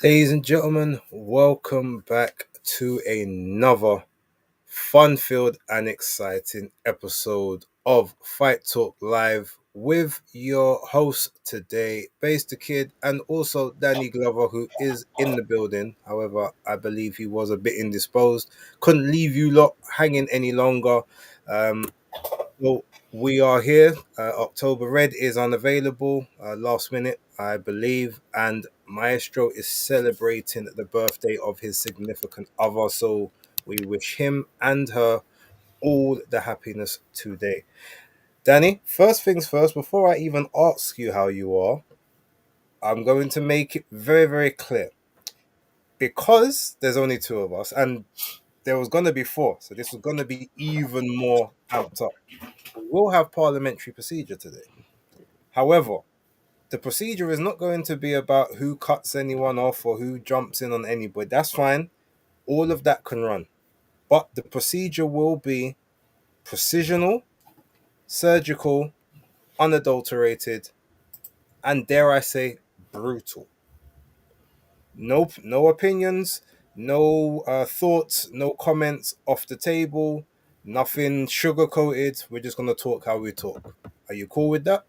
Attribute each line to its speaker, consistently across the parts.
Speaker 1: Ladies and gentlemen, welcome back to another fun filled and exciting episode of Fight Talk Live with your host today, Base the Kid, and also Danny Glover, who is in the building. However, I believe he was a bit indisposed, couldn't leave you lot hanging any longer. Um, well, we are here. October Red is unavailable last minute, I believe, and Maestro is celebrating the birthday of his significant other. So we wish him and her all the happiness today. Danny, first things first, before I even ask you how you are, I'm going to make it very, very clear because there's only two of us, and there was going to be four, so this was going to be even more amped up. We'll have parliamentary procedure today. However, the procedure is not going to be about who cuts anyone off or who jumps in on anybody. That's fine. All of that can run. But the procedure will be precisional, surgical, unadulterated, and dare I say, brutal. No opinions, no thoughts, no comments off the table, nothing sugar coated. We're just going to talk how we talk. Are you cool with that?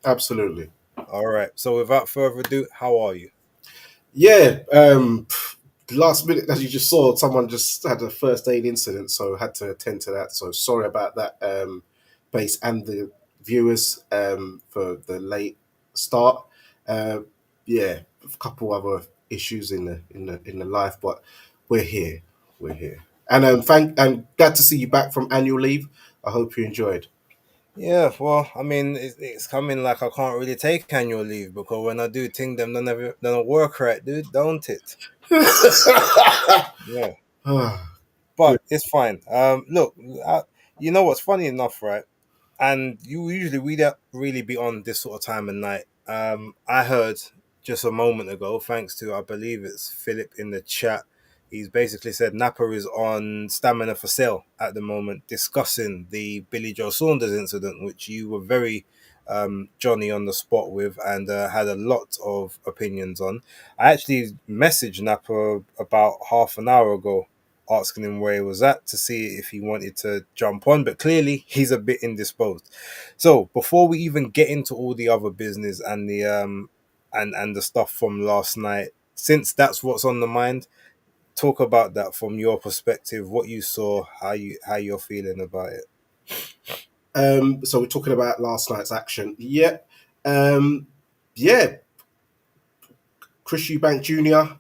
Speaker 2: Absolutely.
Speaker 1: All right. So without further ado, how are you?
Speaker 2: Yeah. Last minute, as you just saw, someone just had a first aid incident, so had to attend to that. So sorry about that, base and the viewers for the late start. Uh, yeah, a couple other issues in the life, but we're here. We're here, and glad to see you back from annual leave. I hope you enjoyed.
Speaker 1: Yeah, well, I mean, it's coming like I can't really take annual leave because when I do think them, don't work right, dude, don't it? Yeah, but it's fine. Look, I, you know what's funny enough, right? And you usually we don't really be on this sort of time of night. I heard just a moment ago, thanks to I believe it's Philip in the chat. He's basically said Napa is on Stamina for Sale at the moment, discussing the Billy Joe Saunders incident, which you were very Johnny on the spot with and had a lot of opinions on. I actually messaged Napa about half an hour ago asking him where he was at to see if he wanted to jump on, but clearly he's a bit indisposed. So before we even get into all the other business and the and the stuff from last night, since that's what's on the mind, talk about that from your perspective, what you saw, how you're feeling about it.
Speaker 2: So we're talking about last night's action. Yeah. Yeah, Chris Eubank Jr.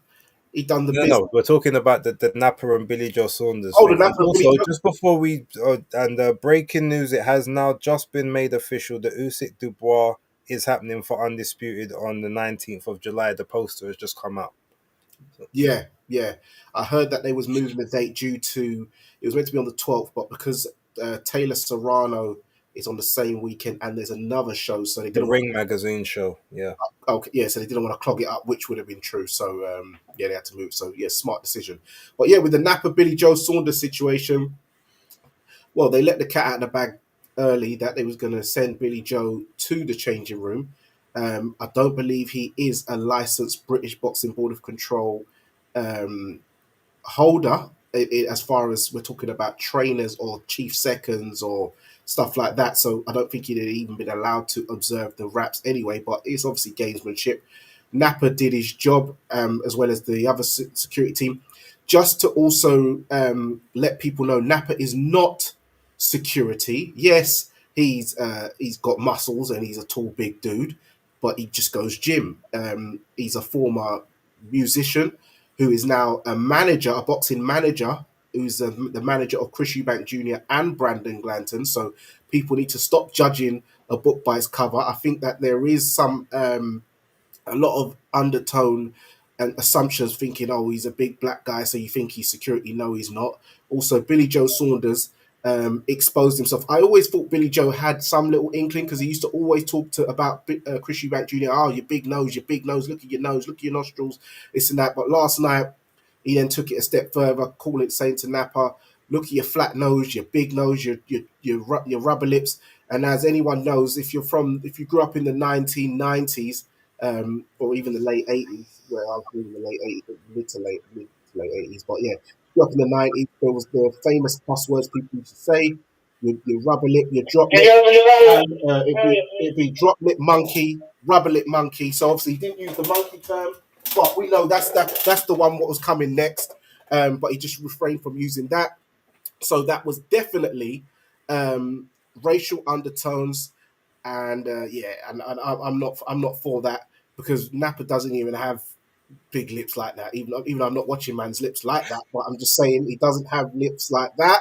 Speaker 2: He done the
Speaker 1: No,
Speaker 2: bits.
Speaker 1: no, we're talking about the Napa and Billy Joe Saunders
Speaker 2: Oh, the
Speaker 1: thing. And
Speaker 2: Napa Billy
Speaker 1: also,
Speaker 2: Joe.
Speaker 1: just before we and breaking news, it has now just been made official that Usyk Dubois is happening for Undisputed on the 19th of July. The poster has just come out. So,
Speaker 2: Yeah, yeah. I heard that they was moving the date due to it was meant to be on the 12th, but because Taylor Serrano is on the same weekend and there's another show, so they
Speaker 1: the
Speaker 2: didn't want.
Speaker 1: Ring magazine show, yeah.
Speaker 2: Okay, yeah, so they didn't want to clog it up, which would have been true. So yeah, they had to move. So yeah, smart decision. But yeah, with the Napa Billy Joe Saunders situation, well, they let the cat out of the bag early that they was going to send Billy Joe to the changing room. I don't believe he is a licensed British Boxing Board of Control um, holder. As far as we're talking about trainers or chief seconds or stuff like that, so I don't think he'd even been allowed to observe the raps anyway. But it's obviously gamesmanship. Napa did his job as well as the other security team. Just to also let people know, Napa is not security. Yes, he's got muscles and he's a tall, big dude, but he just goes gym. He's a former musician who is now a manager, a boxing manager, who's the manager of Chris Eubank Jr. and Brandon Glanton. So people need to stop judging a book by its cover. I think that there is some a lot of undertone and assumptions thinking, oh, he's a big black guy, so you think he's security. No, he's not. Also, Billy Joe Saunders exposed himself. I always thought Billy Joe had some little inkling because he used to always talk to about Chris Eubank Jr. Oh, your big nose, your big nose. Look at your nose, look at your nostrils, this and that. But last night, he then took it a step further, calling it saying to Napa, look at your flat nose, your big nose, your rubber lips. And as anyone knows, if you grew up in the 1990s or even the late 80s, where I was in the late 80s, mid to late 80s. But yeah, grew up in the 90s. There was the famous cuss words people used to say. You rubber lip, you drop lip, and it'd be drop lip monkey, rubber lip monkey. So obviously he didn't use the monkey term, but we know that's the one what was coming next. But he just refrained from using that. So that was definitely um, racial undertones, and I'm not for that because Napa doesn't even have big lips like that. Even though I'm not watching man's lips like that, but I'm just saying he doesn't have lips like that.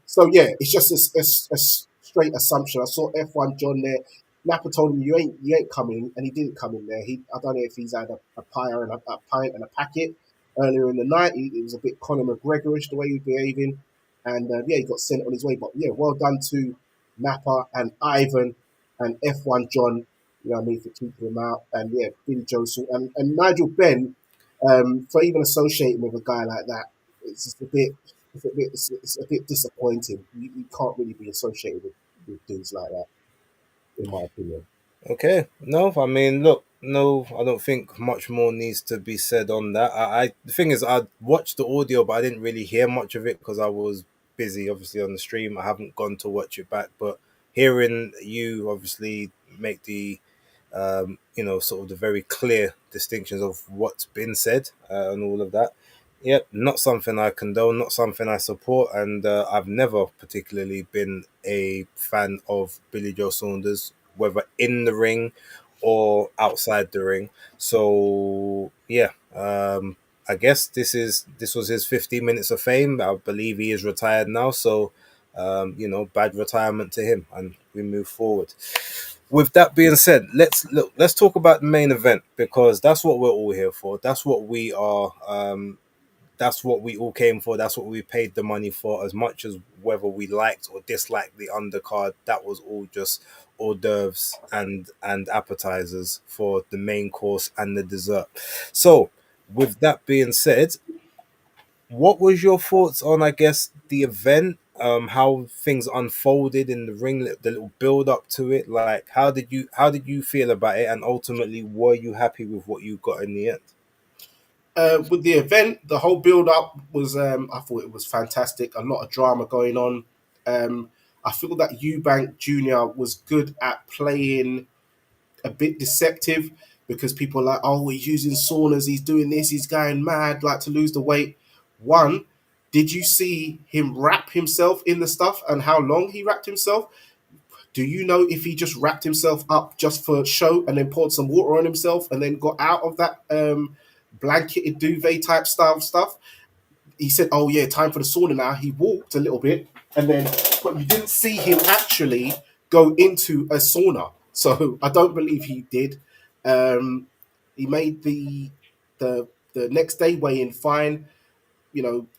Speaker 2: So yeah, it's just a straight assumption. I saw F1 John there. Napa told him you ain't coming, and he didn't come in there. I don't know if he's had a pie and a pint and a packet earlier in the night. It was a bit Conor McGregorish the way he was behaving, and yeah, he got sent on his way. But yeah, well done to Napa and Ivan and F1 John. You know what I mean, for keeping him out, and yeah, Billy Joe and Nigel Benn for even associating with a guy like that. It's just a bit it's a bit disappointing. You can't really be associated with dudes like that, in my opinion.
Speaker 1: Okay, no, I mean, look, no, I don't think much more needs to be said on that. The thing is, I watched the audio, but I didn't really hear much of it because I was busy, obviously, on the stream. I haven't gone to watch it back, but hearing you obviously make the, sort of the very clear distinctions of what's been said and all of that. Yep, not something I condone, not something I support, and I've never particularly been a fan of Billy Joe Saunders, whether in the ring or outside the ring. So yeah, I guess this was his 15 minutes of fame. I believe he is retired now, so bad retirement to him, and we move forward. With that being said, let's talk about the main event because that's what we're all here for. That's what we are. That's what we all came for. That's what we paid the money for. As much as whether we liked or disliked the undercard, that was all just hors d'oeuvres and appetizers for the main course and the dessert. So, with that being said, what was your thoughts on, I guess, the event? How things unfolded in the ring, the little build up to it. Like, how did you feel about it, and ultimately, were you happy with what you got in the end?
Speaker 2: With the event, the whole build up was I thought it was fantastic. A lot of drama going on. I feel that Eubank Jr. was good at playing a bit deceptive because people are like, oh, he's using saunas, he's doing this, he's going mad, like to lose the weight. One, did you see him wrap himself in the stuff and how long he wrapped himself? Do you know if he just wrapped himself up just for show and then poured some water on himself and then got out of that blanketed duvet type style stuff? He said, "Oh yeah, time for the sauna now." He walked a little bit, and then, but you didn't see him actually go into a sauna. So I don't believe he did. He made the next day weigh in fine.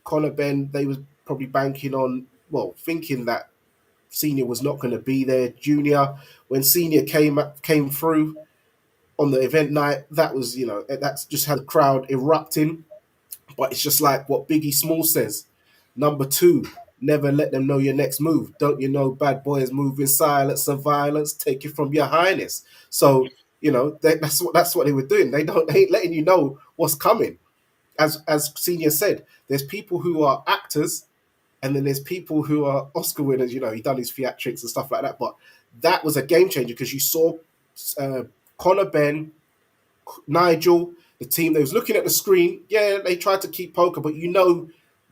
Speaker 2: Conor Ben, they was probably banking on, well, thinking that Senior was not going to be there. Junior, when Senior came through on the event night, that was, that's just had the crowd erupting. But it's just like what Biggie Small says. Number two, never let them know your next move. Don't you know bad boys move in silence and violence? Take it from your highness. So, that's what they were doing. They ain't letting you know what's coming. As Senior said, there's people who are actors and then there's people who are Oscar winners. He done his theatrics and stuff like that. But that was a game changer because you saw uh, Conor Ben, Nigel, the team. They was looking at the screen. Yeah, they tried to keep poker, but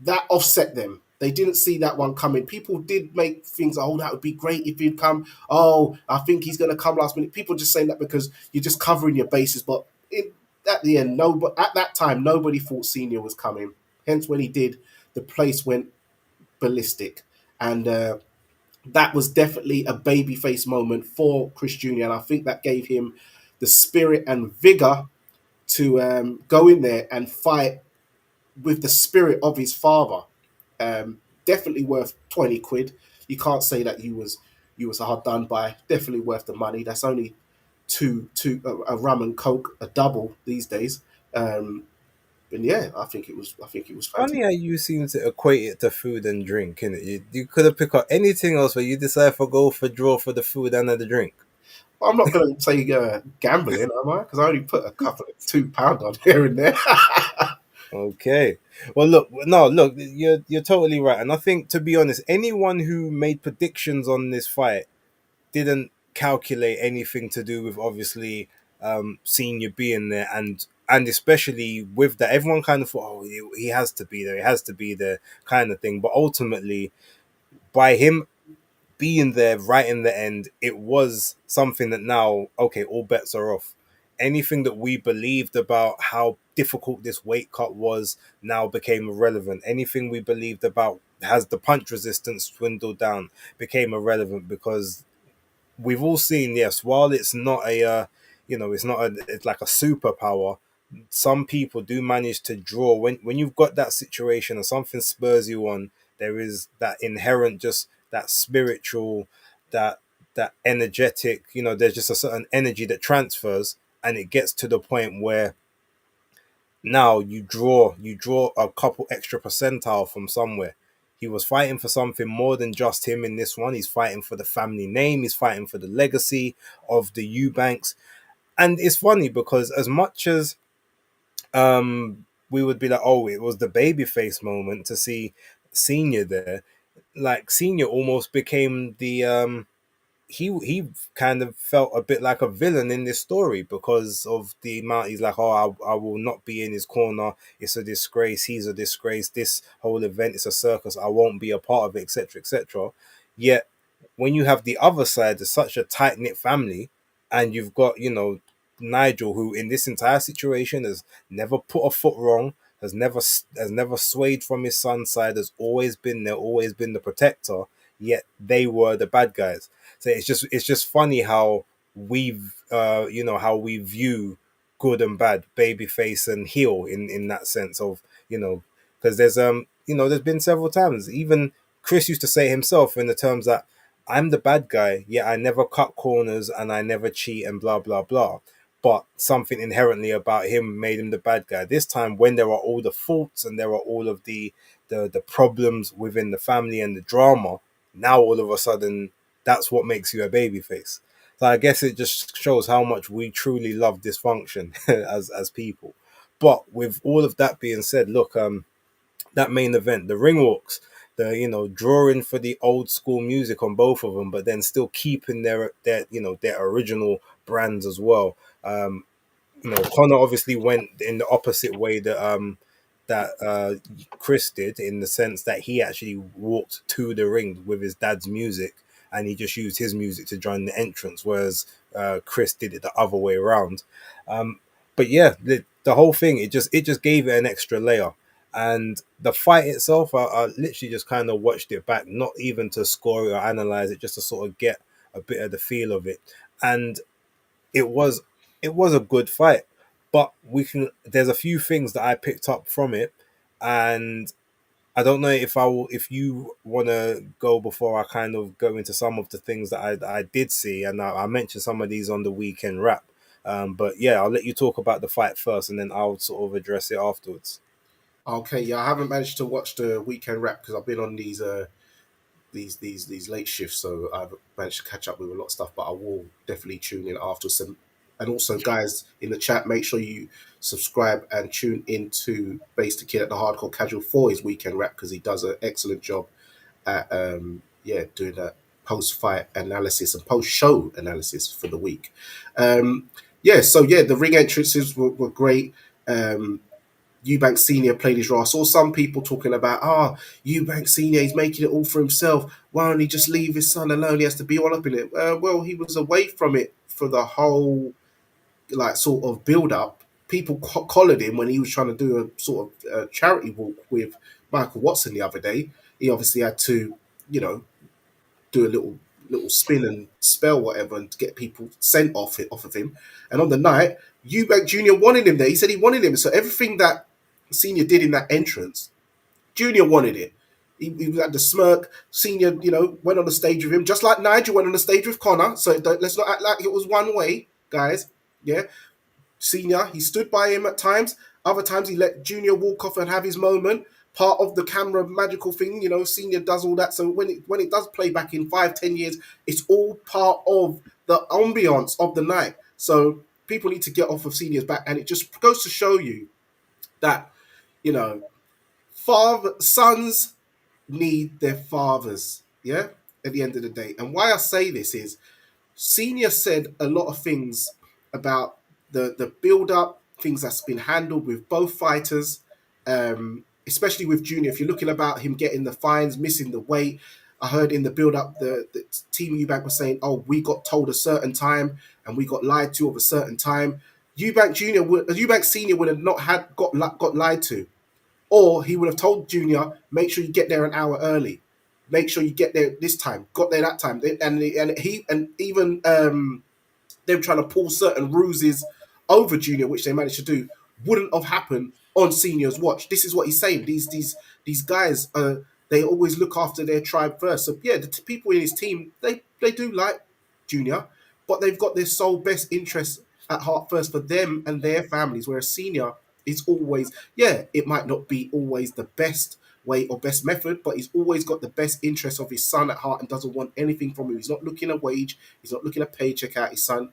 Speaker 2: that offset them. They didn't see that one coming. People did make things. Oh, that would be great if he'd come. Oh, I think he's going to come last minute. People just saying that because you're just covering your bases. But at the end, no. But at that time, nobody thought Senior was coming. Hence, when he did, the place went ballistic, and that was definitely a babyface moment for Chris Jr. And I think that gave him the spirit and vigor to go in there and fight with the spirit of his father. Definitely worth 20 quid. You can't say that you was hard done by. Definitely worth the money. That's only two a rum and coke a double these days. And yeah, I think it was
Speaker 1: Funny
Speaker 2: fantastic.
Speaker 1: how you seem to equate it to food and drink, innit? You could have picked up anything else, but you decide for go for draw for the food and the drink.
Speaker 2: I'm not going to say gambling, am I? Because I only put a couple of £2 on here and there.
Speaker 1: Okay. Well, look, no, look, you're totally right, and I think, to be honest, anyone who made predictions on this fight didn't calculate anything to do with, obviously, Senior being there, and especially with that, everyone kind of thought, oh, he has to be there, he has to be there, kind of thing. But ultimately, by him being there right in the end, it was something that now, okay, all bets are off. Anything that we believed about how difficult this weight cut was now became irrelevant. Anything we believed about has the punch resistance dwindled down became irrelevant, because we've all seen, yes, while it's not a, it's not a, it's like a superpower. Some people do manage to draw when you've got that situation and something spurs you on. There is that inherent, just that spiritual, that that energetic. There's just a certain energy that transfers, and it gets to the point where now you draw a couple extra percentile from somewhere. He was fighting for something more than just him in this one. He's fighting for the family name. He's fighting for the legacy of the Eubanks. And it's funny because, as much as we would be like, oh, it was the babyface moment to see Senior there, like Senior almost became the he kind of felt a bit like a villain in this story, because of the amount he's like, oh, I will not be in his corner. It's a disgrace. He's a disgrace. This whole event is a circus. I won't be a part of it, etc., etc. Yet, when you have the other side, there's such a tight knit family, and you've got, Nigel, who in this entire situation has never put a foot wrong, has never swayed from his son's side, has always been there, always been the protector. Yet they were the bad guys. So it's just funny how how we view good and bad, babyface and heel, in that sense of, because there's been several times, even Chris used to say himself, in the terms that I'm the bad guy, yet I never cut corners and I never cheat and blah blah blah. But something inherently about him made him the bad guy. This time, when there are all the faults and there are all of the problems within the family and the drama, now all of a sudden that's what makes you a babyface. So I guess it just shows how much we truly love dysfunction as people. But with all of that being said, look, that main event, the ring walks, the drawing for the old school music on both of them, but then still keeping their original brands as well. Connor obviously went in the opposite way that Chris did, in the sense that he actually walked to the ring with his dad's music, and he just used his music to join the entrance, whereas Chris did it the other way around. But yeah, the whole thing, it just gave it an extra layer. And the fight itself, I literally just kind of watched it back, not even to score it or analyze it, just to sort of get a bit of the feel of it. And it was it was a good fight, but there's a few things that I picked up from it, and I don't know if you want to go before I kind of go into some of the things that I did see, and I mentioned some of these on the weekend wrap. But yeah, I'll let you talk about the fight first, and then I'll sort of address it afterwards.
Speaker 2: Okay, yeah, I haven't managed to watch the weekend wrap because I've been on these late shifts, so I've managed to catch up with a lot of stuff. But I will definitely tune in after some. And also, guys in the chat, make sure you subscribe and tune into Base the Kid at the Hardcore Casual for his weekend wrap, because he does an excellent job at doing that post fight analysis and post show analysis for the week. The ring entrances were great. Eubank Senior played his role. I saw some people talking about, Eubank Senior, he's making it all for himself. Why don't he just leave his son alone? He has to be all up in it. Well, he was away from it for the whole sort of build up. People collared him when he was trying to do a sort of charity walk with Michael Watson the other day. He obviously had to, do a little spin and spell whatever and get people sent off of him. And on the night, Eubank Junior wanted him there. He said he wanted him. So everything that Senior did in that entrance, Junior wanted it. He had the smirk. Senior, went on the stage with him, just like Nigel went on the stage with Connor. So let's not act like it was one way, guys. Yeah. Senior, he stood by him at times. Other times he let Junior walk off and have his moment. Part of the camera magical thing, Senior does all that. So when it does play back in 5-10 years, it's all part of the ambiance of the night. So people need to get off of Senior's back, and it just goes to show you that, you know, father sons need their fathers. Yeah, at the end of the day, and why I say this is Senior said a lot of things about the build up, things that's been handled with both fighters, especially with Junior. If you're looking about him getting the fines, missing the weight, I heard in the build up the team Eubank was saying, "Oh, we got told a certain time and we got lied to of a certain time." Eubank Senior would have not had got lied to, or he would have told Junior, make sure you get there an hour early. Make sure you get there this time. Got there that time, and even them trying to pull certain ruses over Junior, which they managed to do, wouldn't have happened on Senior's watch. This is what he's saying. These guys, they always look after their tribe first. So yeah, people in his team, they do like Junior, but they've got their sole best interest at heart first for them and their families. Whereas Senior is always, yeah, it might not be always the best way or best method, but he's always got the best interest of his son at heart and doesn't want anything from him. He's not looking at wage, he's not looking at paycheck out his son.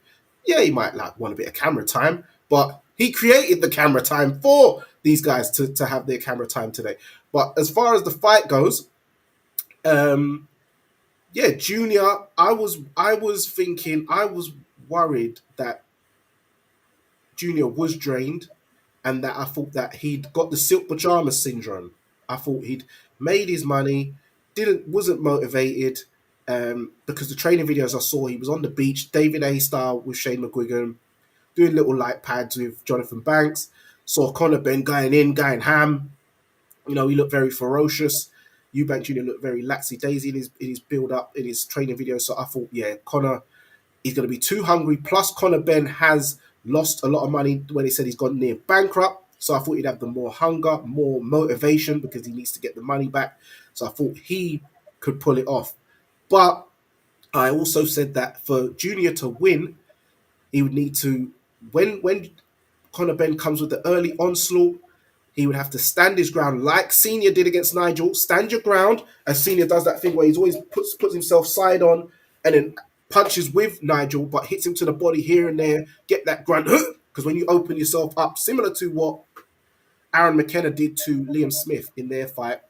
Speaker 2: Yeah, he might like want a bit of camera time, but he created the camera time for these guys to have their camera time today. But as far as the fight goes, um, yeah, Junior, I was thinking, I was worried that Junior was drained and that I thought that he'd got the silk pajamas syndrome. I thought he'd made his money, didn't wasn't motivated, because the training videos I saw, he was on the beach, David A style with Shane McGuigan, doing little light pads with Jonathan Banks. Saw Conor Ben going in, going ham. You know, he looked very ferocious. Eubank Jr. looked very laxy daisy in his build up, in his training videos. So I thought, yeah, Conor, he's going to be too hungry. Plus, Conor Ben has lost a lot of money when he said he's gone near bankrupt. So I thought he'd have the more hunger, more motivation because he needs to get the money back. So I thought he could pull it off. But I also said that for Junior to win, he would need to, when Conor Ben comes with the early onslaught, he would have to stand his ground like Senior did against Nigel. Stand your ground, as Senior does that thing where he's always puts himself side on and then punches with Nigel, but hits him to the body here and there. Get that grunt, because when you open yourself up, similar to what Aaron McKenna did to Liam Smith in their fight,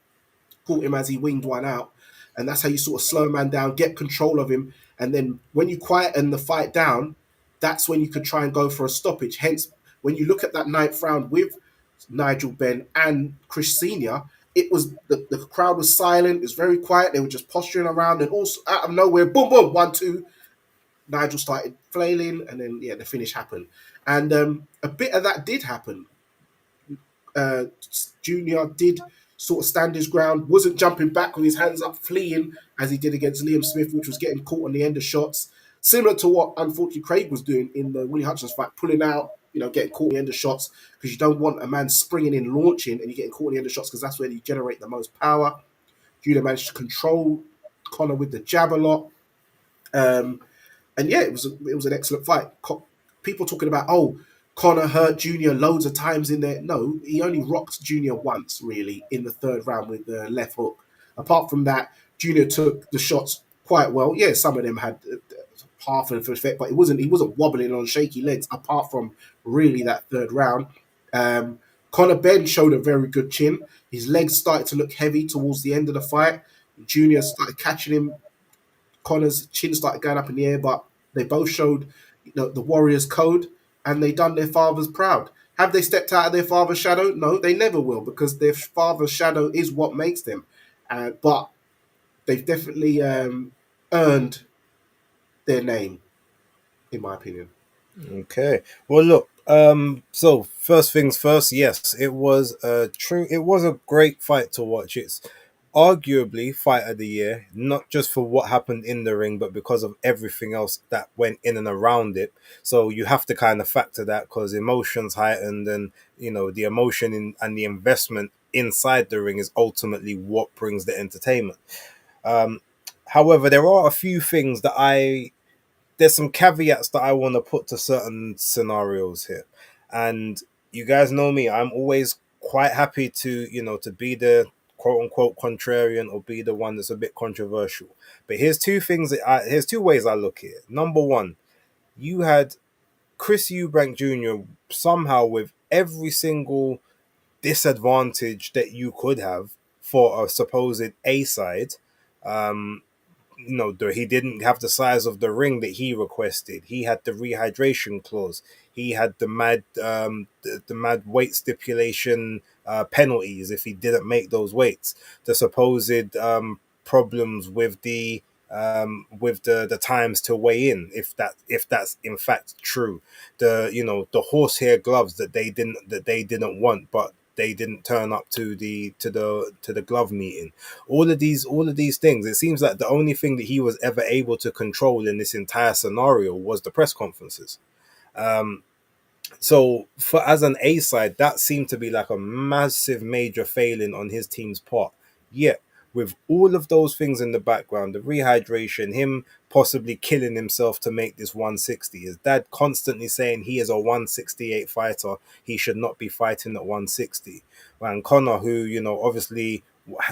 Speaker 2: caught him as he winged one out. And that's how you sort of slow a man down, get control of him. And then when you quieten the fight down, that's when you could try and go for a stoppage. Hence, when you look at that ninth round with Nigel Benn and Chris Senior, it was the crowd was silent, it was very quiet, they were just posturing around, and also out of nowhere, boom, boom, 1-2. Nigel started flailing, and then yeah, the finish happened. And a bit of that did happen. uh, Junior did sort of stand his ground, wasn't jumping back with his hands up, fleeing as he did against Liam Smith, which was getting caught on the end of shots. Similar to what, unfortunately, Craig was doing in the Willie Hutchins fight, pulling out, you know, getting caught on the end of shots because you don't want a man springing in, launching, and you're getting caught on the end of shots because that's where you generate the most power. Junior managed to control Conor with the jab a lot. Um, and yeah, it was an excellent fight. People talking about, oh, Conor hurt Junior loads of times in there. No, he only rocked Junior once really in the third round with the left hook. Apart from that, Junior took the shots quite well. Yeah, some of them had half of effect, but he wasn't wobbling on shaky legs. Apart from really that third round, Conor Ben showed a very good chin. His legs started to look heavy towards the end of the fight. Junior started catching him. Connor's chin started going up in the air, but they both showed, you know, the Warriors code, and they done their fathers proud. Have they stepped out of their father's shadow? No, they never will, because their father's shadow is what makes them. But they've definitely earned their name, in my opinion.
Speaker 1: Okay. Well, look. So first things first. Yes, it was a true. It was a great fight to watch. It's arguably fight of the year, not just for what happened in the ring, but because of everything else that went in and around it. So you have to kind of factor that because emotions heightened, and the emotion and the investment inside the ring is ultimately what brings the entertainment. Um, However, there are a few things that there's some caveats that I want to put to certain scenarios here. And you guys know me, I'm always quite happy to be the quote unquote contrarian or be the one that's a bit controversial. But here's two ways I look at it. Number one, you had Chris Eubank Jr. somehow with every single disadvantage that you could have for a supposed A side. Um, he didn't have the size of the ring that he requested. He had the rehydration clause. He had the mad weight stipulation penalties if he didn't make those weights. The supposed problems with the times to weigh in, if that's in fact true. The horsehair gloves that they didn't want, but they didn't turn up to the glove meeting. All of these things, it seems like the only thing that he was ever able to control in this entire scenario was the press conferences. um so for as an A side, that seemed to be like a massive major failing on his team's part. Yet with all of those things in the background, the rehydration, him possibly killing himself to make this 160, his dad constantly saying he is a 168 fighter, he should not be fighting at 160. And Connor, who obviously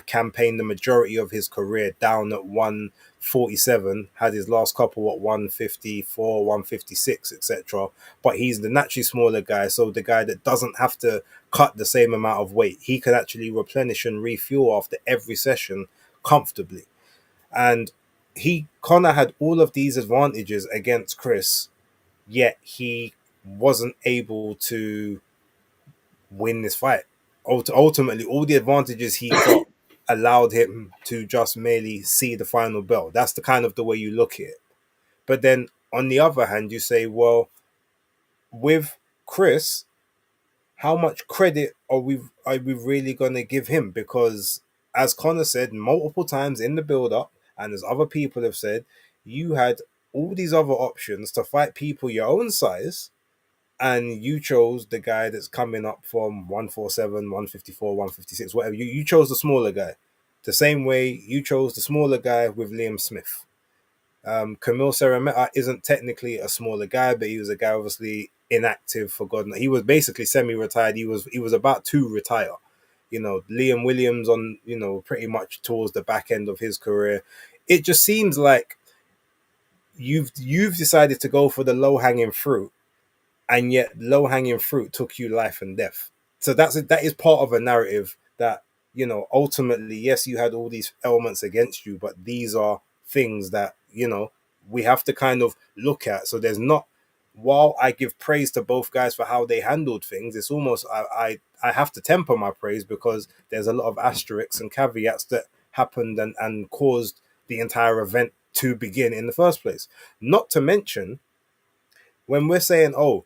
Speaker 1: campaigned the majority of his career down at 147, had his last couple at 154, 156, etc. But he's the naturally smaller guy, so the guy that doesn't have to cut the same amount of weight. He can actually replenish and refuel after every session comfortably. And Connor had all of these advantages against Chris, yet he wasn't able to win this fight. Ultimately, all the advantages he got allowed him to just merely see the final bell. That's the kind of the way you look at it. But then on the other hand, you say, well, with Chris, how much credit are we really gonna give him? Because as Connor said multiple times in the build up, and as other people have said, you had all these other options to fight people your own size, and you chose the guy that's coming up from 147, 154, 156, whatever. You chose the smaller guy. The same way you chose the smaller guy with Liam Smith. Camille Seremeta isn't technically a smaller guy, but he was a guy obviously inactive for God. He was basically semi-retired. He was about to retire. Liam Williams on pretty much towards the back end of his career. It just seems like you've decided to go for the low hanging fruit, and yet low hanging fruit took you life and death. So that is part of a narrative that ultimately, yes, you had all these elements against you, but these are things that we have to kind of look at. So there's not, while I give praise to both guys for how they handled things, it's almost I have to temper my praise because there's a lot of asterisks and caveats that happened and caused the entire event to begin in the first place. Not to mention, when we're saying, oh,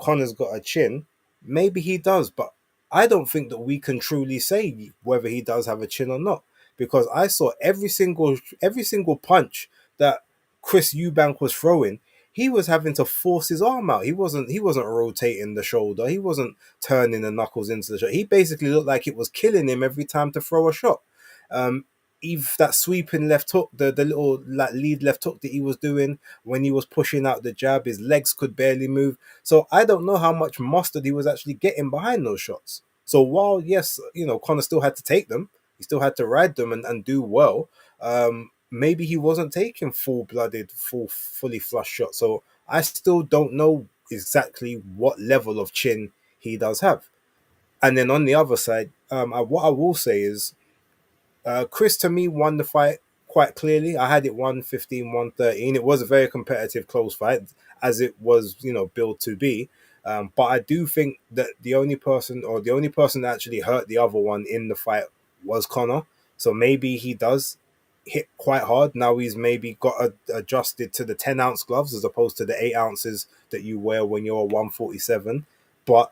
Speaker 1: Connor's got a chin, maybe he does, but I don't think that we can truly say whether he does have a chin or not, because I saw every single punch that Chris Eubank was throwing, he was having to force his arm out. He wasn't rotating the shoulder. He wasn't turning the knuckles into the shot. He basically looked like it was killing him every time to throw a shot. Um, If that sweeping left hook, the little like lead left hook that he was doing when he was pushing out the jab, his legs could barely move. So I don't know how much mustard he was actually getting behind those shots. So while yes, Connor still had to take them, he still had to ride them and do well. Maybe he wasn't taking full-blooded, fully flush shots. So I still don't know exactly what level of chin he does have. And then on the other side, what I will say is Chris to me won the fight quite clearly. I had it 115, 113. It was a very competitive, close fight, as it was, built to be. But I do think that the only person that actually hurt the other one in the fight was Connor. So maybe he does hit quite hard. Now he's maybe got adjusted to the 10-ounce gloves as opposed to the 8 ounces that you wear when you're 147. But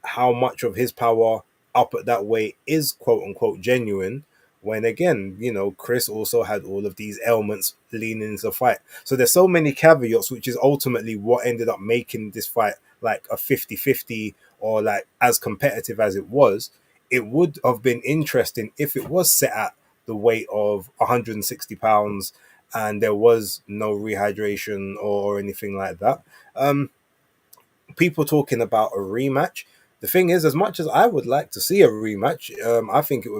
Speaker 1: how much of his power up at that weight is quote unquote genuine, when again, Chris also had all of these ailments leaning into the fight. So there's so many caveats, which is ultimately what ended up making this fight like a 50-50 or like as competitive as it was. It would have been interesting if it was set at the weight of 160 pounds and there was no rehydration or anything like that. People talking about a rematch. the thing is, as much as I would like to see a rematch, I think it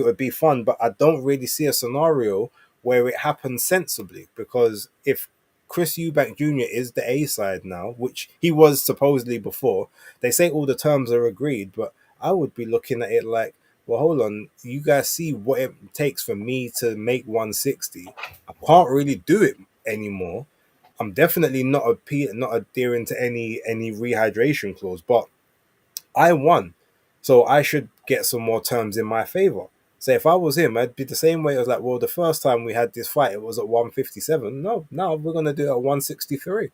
Speaker 1: would be fun, but I don't really see a scenario where it happens sensibly, because if Chris Eubank Jr. is the A side now, which he was supposedly before, they say all the terms are agreed, but I would be looking at it like, well, hold on, you guys see what it takes for me to make 160. I can't really do it anymore. I'm definitely not adhering to any rehydration clause, but I won, so I should get some more terms in my favor. So if I was him, I'd be the same way. I was like, well, the first time we had this fight, it was at 157. No, now we're gonna do it at 163.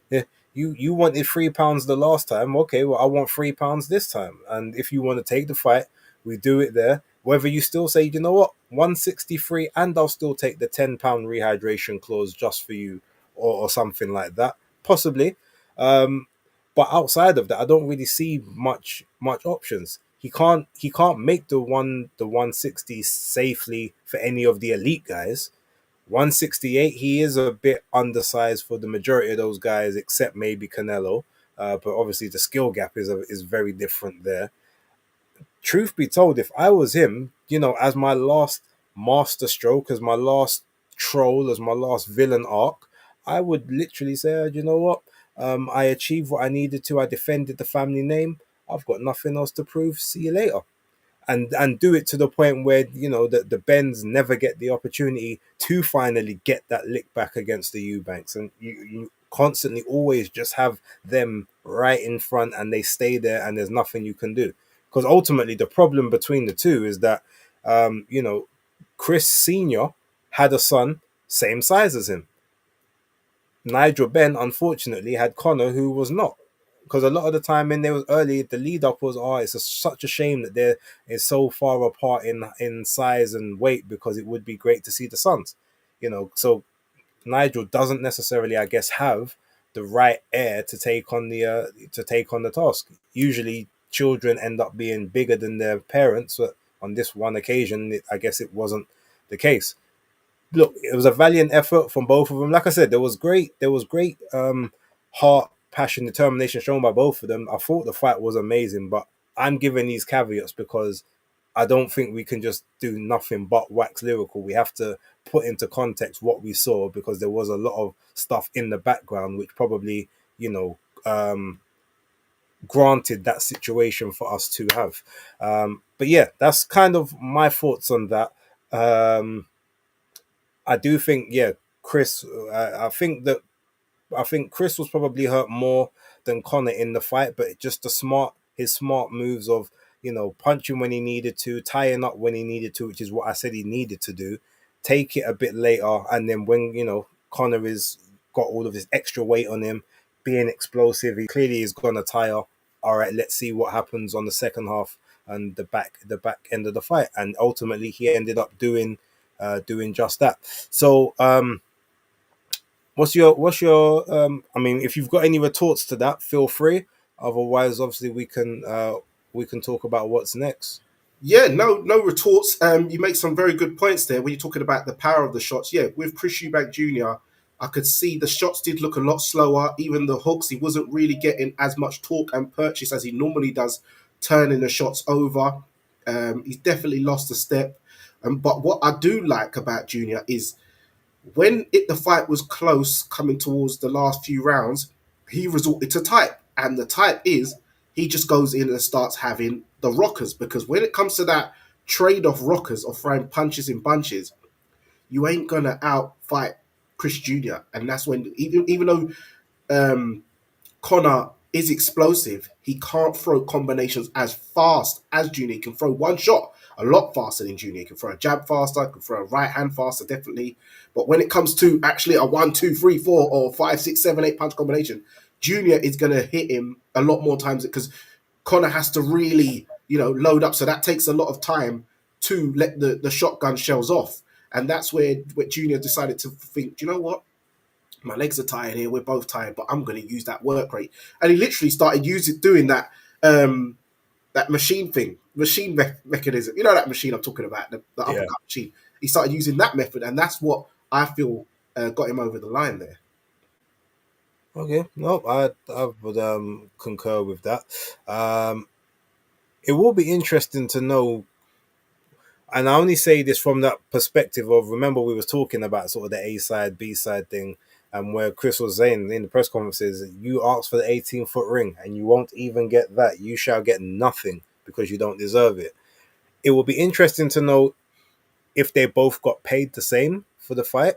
Speaker 1: Yeah, you wanted £3 the last time. Okay, well, I want £3 this time. And if you want to take the fight, we do it there. Whether you still say, you know what, 163, and I'll still take the £10 rehydration clause just for you, or something like that, possibly. Um, but outside of that, I don't really see much options. He can't make the 160 safely for any of the elite guys. 168, he is a bit undersized for the majority of those guys, except maybe Canelo. But obviously, the skill gap is very different there. Truth be told, if I was him, as my last master stroke, as my last troll, as my last villain arc, I would literally say, you know what? I achieved what I needed to. I defended the family name. I've got nothing else to prove. See you later. And do it to the point where the Bens never get the opportunity to finally get that lick back against the Eubanks, and you constantly always just have them right in front, and they stay there, and there's nothing you can do, because ultimately the problem between the two is that Chris Senior had a son same size as him. Nigel Benn unfortunately had Connor, who was not. Because a lot of the time when they was early, the lead up was, such a shame that they're is so far apart in size and weight, because it would be great to see the sons. So Nigel doesn't necessarily, I guess, have the right heir to take on the task. Usually, children end up being bigger than their parents, but on this one occasion, I guess it wasn't the case. Look, it was a valiant effort from both of them. Like I said, there was great heart, passion, determination shown by both of them. I thought the fight was amazing, but I'm giving these caveats because I don't think we can just do nothing but wax lyrical. We have to put into context what we saw, because there was a lot of stuff in the background which probably, granted that situation for us to have. But yeah, that's kind of my thoughts on that. I do think, yeah, Chris. I think Chris was probably hurt more than Connor in the fight, but just his smart moves of punching when he needed to, tying up when he needed to, which is what I said he needed to do. Take it a bit later, and then when Connor is got all of his extra weight on him, being explosive, he clearly is gonna tire. All right, let's see what happens on the second half and the back end of the fight, and ultimately he ended up doing just that. So what's your I mean, if you've got any retorts to that, feel free. Otherwise, obviously we can talk about what's next.
Speaker 2: Yeah, no retorts. You make some very good points there when you're talking about the power of the shots. Yeah, with Chris Eubank Jr., I could see the shots did look a lot slower. Even the hooks, he wasn't really getting as much torque and purchase as he normally does, turning the shots over. He's definitely lost a step. But what I do like about Junior is when the fight was close, coming towards the last few rounds, he resorted to type, and the type is he just goes in and starts having the rockers, because when it comes to that trade off rockers of throwing punches in bunches, you ain't gonna outfight Chris Junior, and that's when even though Connor is explosive, he can't throw combinations as fast as Junior. He can throw one shot a lot faster than Junior. He can throw a jab faster, can throw a right hand faster, definitely. But when it comes to actually a 1, 2, 3, 4, or 5, 6, 7, 8 punch combination, Junior is going to hit him a lot more times, because Connor has to really, load up. So that takes a lot of time to let the shotgun shells off. And that's where Junior decided to think, do you know what? My legs are tired here. We're both tired, but I'm going to use that work rate. And he literally started doing that machine thing, mechanism. You know that machine I'm talking about, the
Speaker 1: Yeah.
Speaker 2: uppercut machine. He started using that method, and that's what I feel got him over the line there.
Speaker 1: Okay, no, I would concur with that. Um, it will be interesting to know, and I only say this from that perspective of, remember we were talking about sort of the A side, B side thing, and where Chris was saying in the press conferences, you asked for the 18-foot ring and you won't even get that. You shall get nothing because you don't deserve it. It will be interesting to know if they both got paid the same for the fight.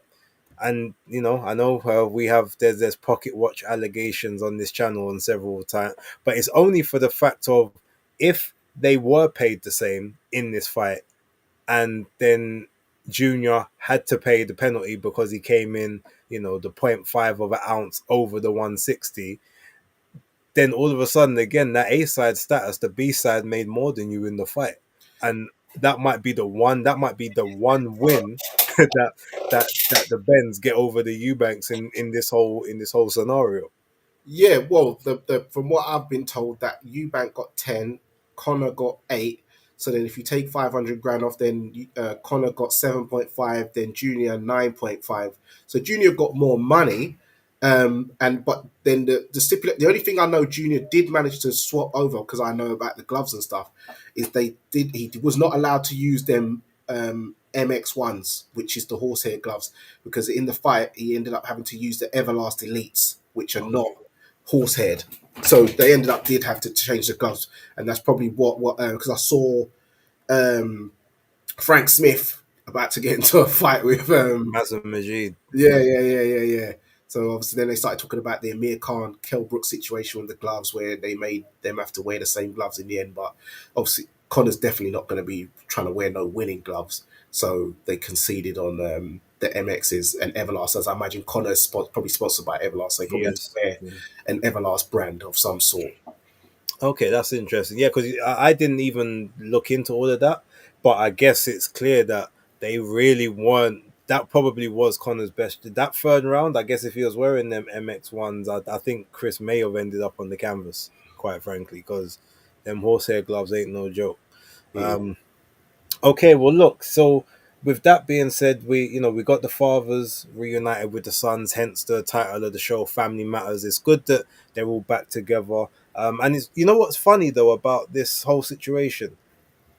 Speaker 1: And I know we have there's pocket watch allegations on this channel on several times, but it's only for the fact of, if they were paid the same in this fight, and then Junior had to pay the penalty because he came in, the point 0.5 of an ounce over the 160, then all of a sudden, again, that A side status, the B side made more than you in the fight, and that might be the one win that the Bens get over the Eubanks in this whole scenario.
Speaker 2: Yeah, well, the from what I've been told, that Eubank got 10, Connor got 8. So then, if you take 500 grand off, then Connor got 7.5, then Junior 9.5. So Junior got more money, and but then the only thing I know Junior did manage to swap over, because I know about the gloves and stuff, is he was not allowed to use them MX ones, which is the horsehair gloves, because in the fight he ended up having to use the Everlast Elites, which are not horsehead. So they ended up did have to change the gloves, and that's probably what because I saw um, Frank Smith about to get into a fight with
Speaker 1: Mazin Majid.
Speaker 2: yeah. So obviously then they started talking about the Amir Khan Kell Brook situation with the gloves, where they made them have to wear the same gloves in the end. But obviously Connor's definitely not going to be trying to wear no winning gloves, so they conceded on the MXs and Everlast. As I imagine Connor's probably sponsored by Everlast, so he probably had to
Speaker 1: Yes.
Speaker 2: wear an Everlast brand of some sort.
Speaker 1: Okay, that's interesting. Yeah, because I didn't even look into all of that, but I guess it's clear that they really weren't. That probably was Connor's best. That third round, I guess, if he was wearing them MX ones, I think Chris may have ended up on the canvas, quite frankly, because them horsehair gloves ain't no joke.
Speaker 2: Mm.
Speaker 1: Okay, well, look. So, with that being said, we got the fathers reunited with the sons. Hence the title of the show, Family Matters. It's good that they're all back together. And it's what's funny though about this whole situation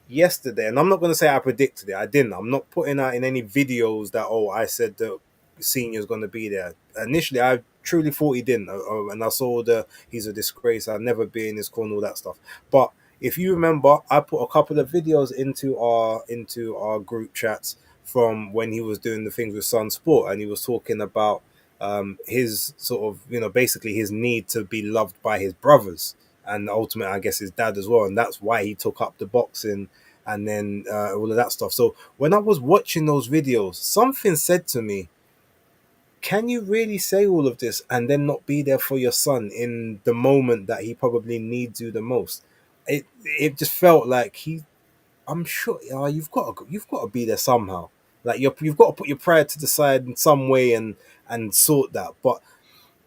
Speaker 1: yesterday, and I'm not going to say I predicted it. I didn't. I'm not putting out in any videos that, oh, I said that Senior's going to be there. Initially, I truly thought he didn't, and I saw the he's a disgrace. I'll never be in his corner, all that stuff. But if you remember, I put a couple of videos into our group chats from when he was doing the things with Sun Sport, and he was talking about his sort of basically his need to be loved by his brothers, and ultimately I guess his dad as well, and that's why he took up the boxing and then all of that stuff. So when I was watching those videos, something said to me, can you really say all of this and then not be there for your son in the moment that he probably needs you the most? It just felt like I'm sure you've got to be there somehow. Like you've got to put your pride to the side in some way and sort that. But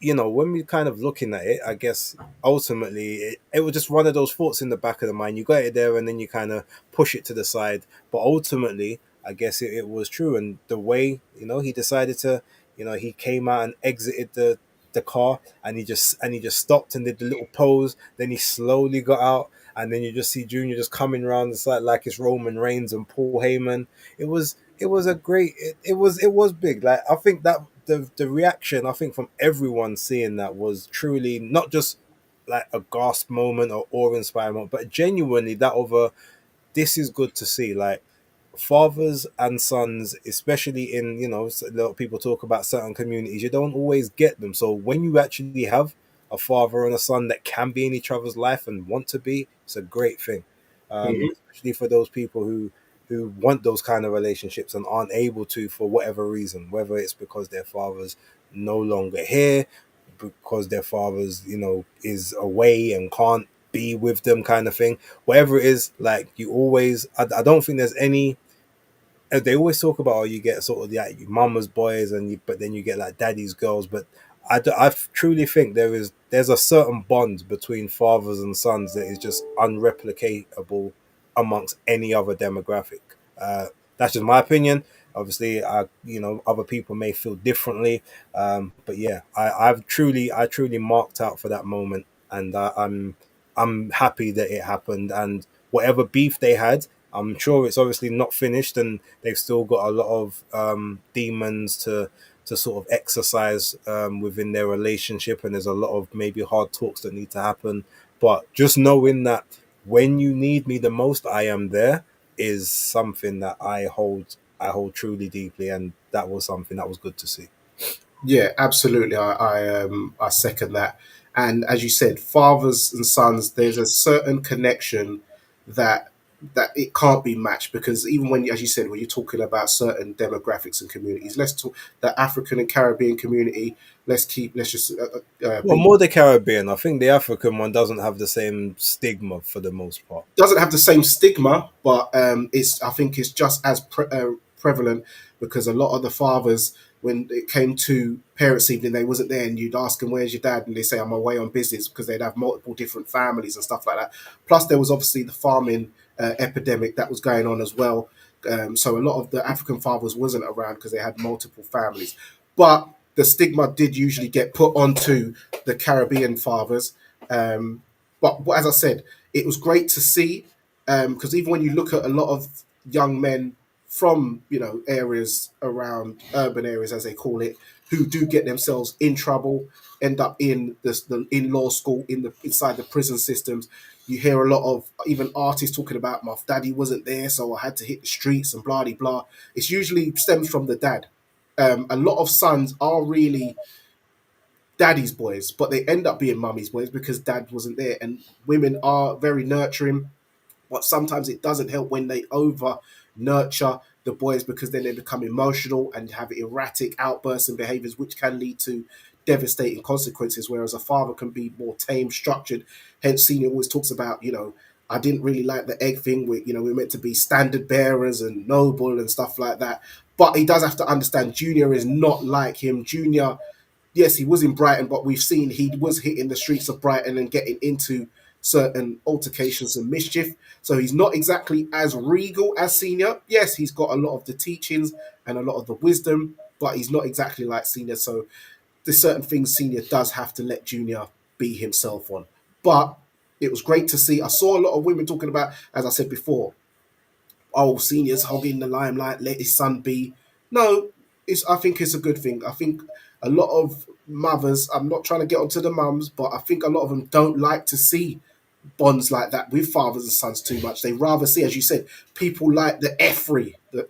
Speaker 1: when we're kind of looking at it, I guess ultimately it was just one of those thoughts in the back of the mind. You got it there and then you kind of push it to the side. But ultimately, I guess it was true. And the way, he decided to, he came out and exited the car, and he just stopped and did the little pose. Then he slowly got out, and then you just see Junior just coming around the side like it's Roman Reigns and Paul Heyman. It was a great it was big. Like, I think that the reaction, I think, from everyone seeing that was truly not just like a gasp moment or awe-inspiring moment, but genuinely that of a, this is good to see. Like, fathers and sons, especially in, a lot of people talk about certain communities, you don't always get them. So when you actually have a father and a son that can be in each other's life and want to be, it's a great thing.
Speaker 2: Mhm.
Speaker 1: Especially for those people who want those kind of relationships and aren't able to for whatever reason, whether it's because their father's no longer here, because their father's is away and can't be with them, kind of thing. Whatever it is, like, you always, I don't think there's any, they always talk about, oh, you get sort of like your mama's boys but then you get like daddy's girls. But I truly think there's a certain bond between fathers and sons that is just unreplicatable amongst any other demographic. That's just my opinion. Obviously, other people may feel differently. But yeah, I truly marked out for that moment, and I'm happy that it happened. And whatever beef they had, I'm sure it's obviously not finished, and they've still got a lot of demons to sort of exercise within their relationship, and there's a lot of maybe hard talks that need to happen. But just knowing that when you need me the most, I am there is something that I hold truly deeply, and that was something that was good to see.
Speaker 2: Yeah, absolutely. I second that. And as you said, fathers and sons, there's a certain connection that it can't be matched, because even when, as you said, when you're talking about certain demographics and communities, let's talk the African and Caribbean community. Let's just
Speaker 1: Well,
Speaker 2: be
Speaker 1: more the Caribbean. I think the African one doesn't have the same stigma for the most part.
Speaker 2: doesn't have the same stigma, but it's I think it's just as prevalent, because a lot of the fathers, when it came to parents' evening, they wasn't there, and you'd ask them, "Where's your dad?" and they say, "I'm away on business," because they'd have multiple different families and stuff like that. Plus, there was obviously the farming epidemic that was going on as well. So a lot of the African fathers wasn't around because they had multiple families, but the stigma did usually get put onto the Caribbean fathers. Um, but as I said, it was great to see, because even when you look at a lot of young men from areas around urban areas, as they call it, who do get themselves in trouble, end up in in law school, inside the prison systems. You hear a lot of even artists talking about, my daddy wasn't there, so I had to hit the streets and blah blah. It's usually stems from the dad. A lot of sons are really daddy's boys, but they end up being mummy's boys because dad wasn't there. And women are very nurturing, but sometimes it doesn't help when they over nurture the boys, because then they become emotional and have erratic outbursts and behaviors, which can lead to devastating consequences. Whereas a father can be more tame, structured. Hence, Senior always talks about, I didn't really like the egg thing. We're meant to be standard bearers and noble and stuff like that. But he does have to understand Junior is not like him. Junior, yes, he was in Brighton, but we've seen he was hitting the streets of Brighton and getting into certain altercations and mischief. So he's not exactly as regal as Senior. Yes, he's got a lot of the teachings and a lot of the wisdom, but he's not exactly like Senior. So there's certain things Senior does have to let Junior be himself on. But it was great to see. I saw a lot of women talking about, as I said before, oh, Senior's hogging the limelight, let his son be. No, I think it's a good thing. I think a lot of mothers, I'm not trying to get onto the mums, but I think a lot of them don't like to see bonds like that with fathers and sons too much. They rather see, as you said, people like the effery, the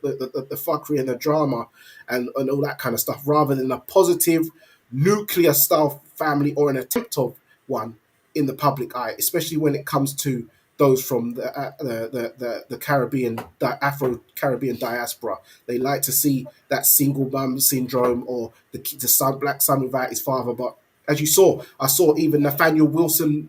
Speaker 2: fuckery and the drama and all that kind of stuff, rather than a positive nuclear style family, or an attempt of one in the public eye, especially when it comes to those from the Caribbean, the Afro Caribbean diaspora. They like to see that single mum syndrome, or the son, black son without his father. But as you saw, I saw even Nathaniel Wilson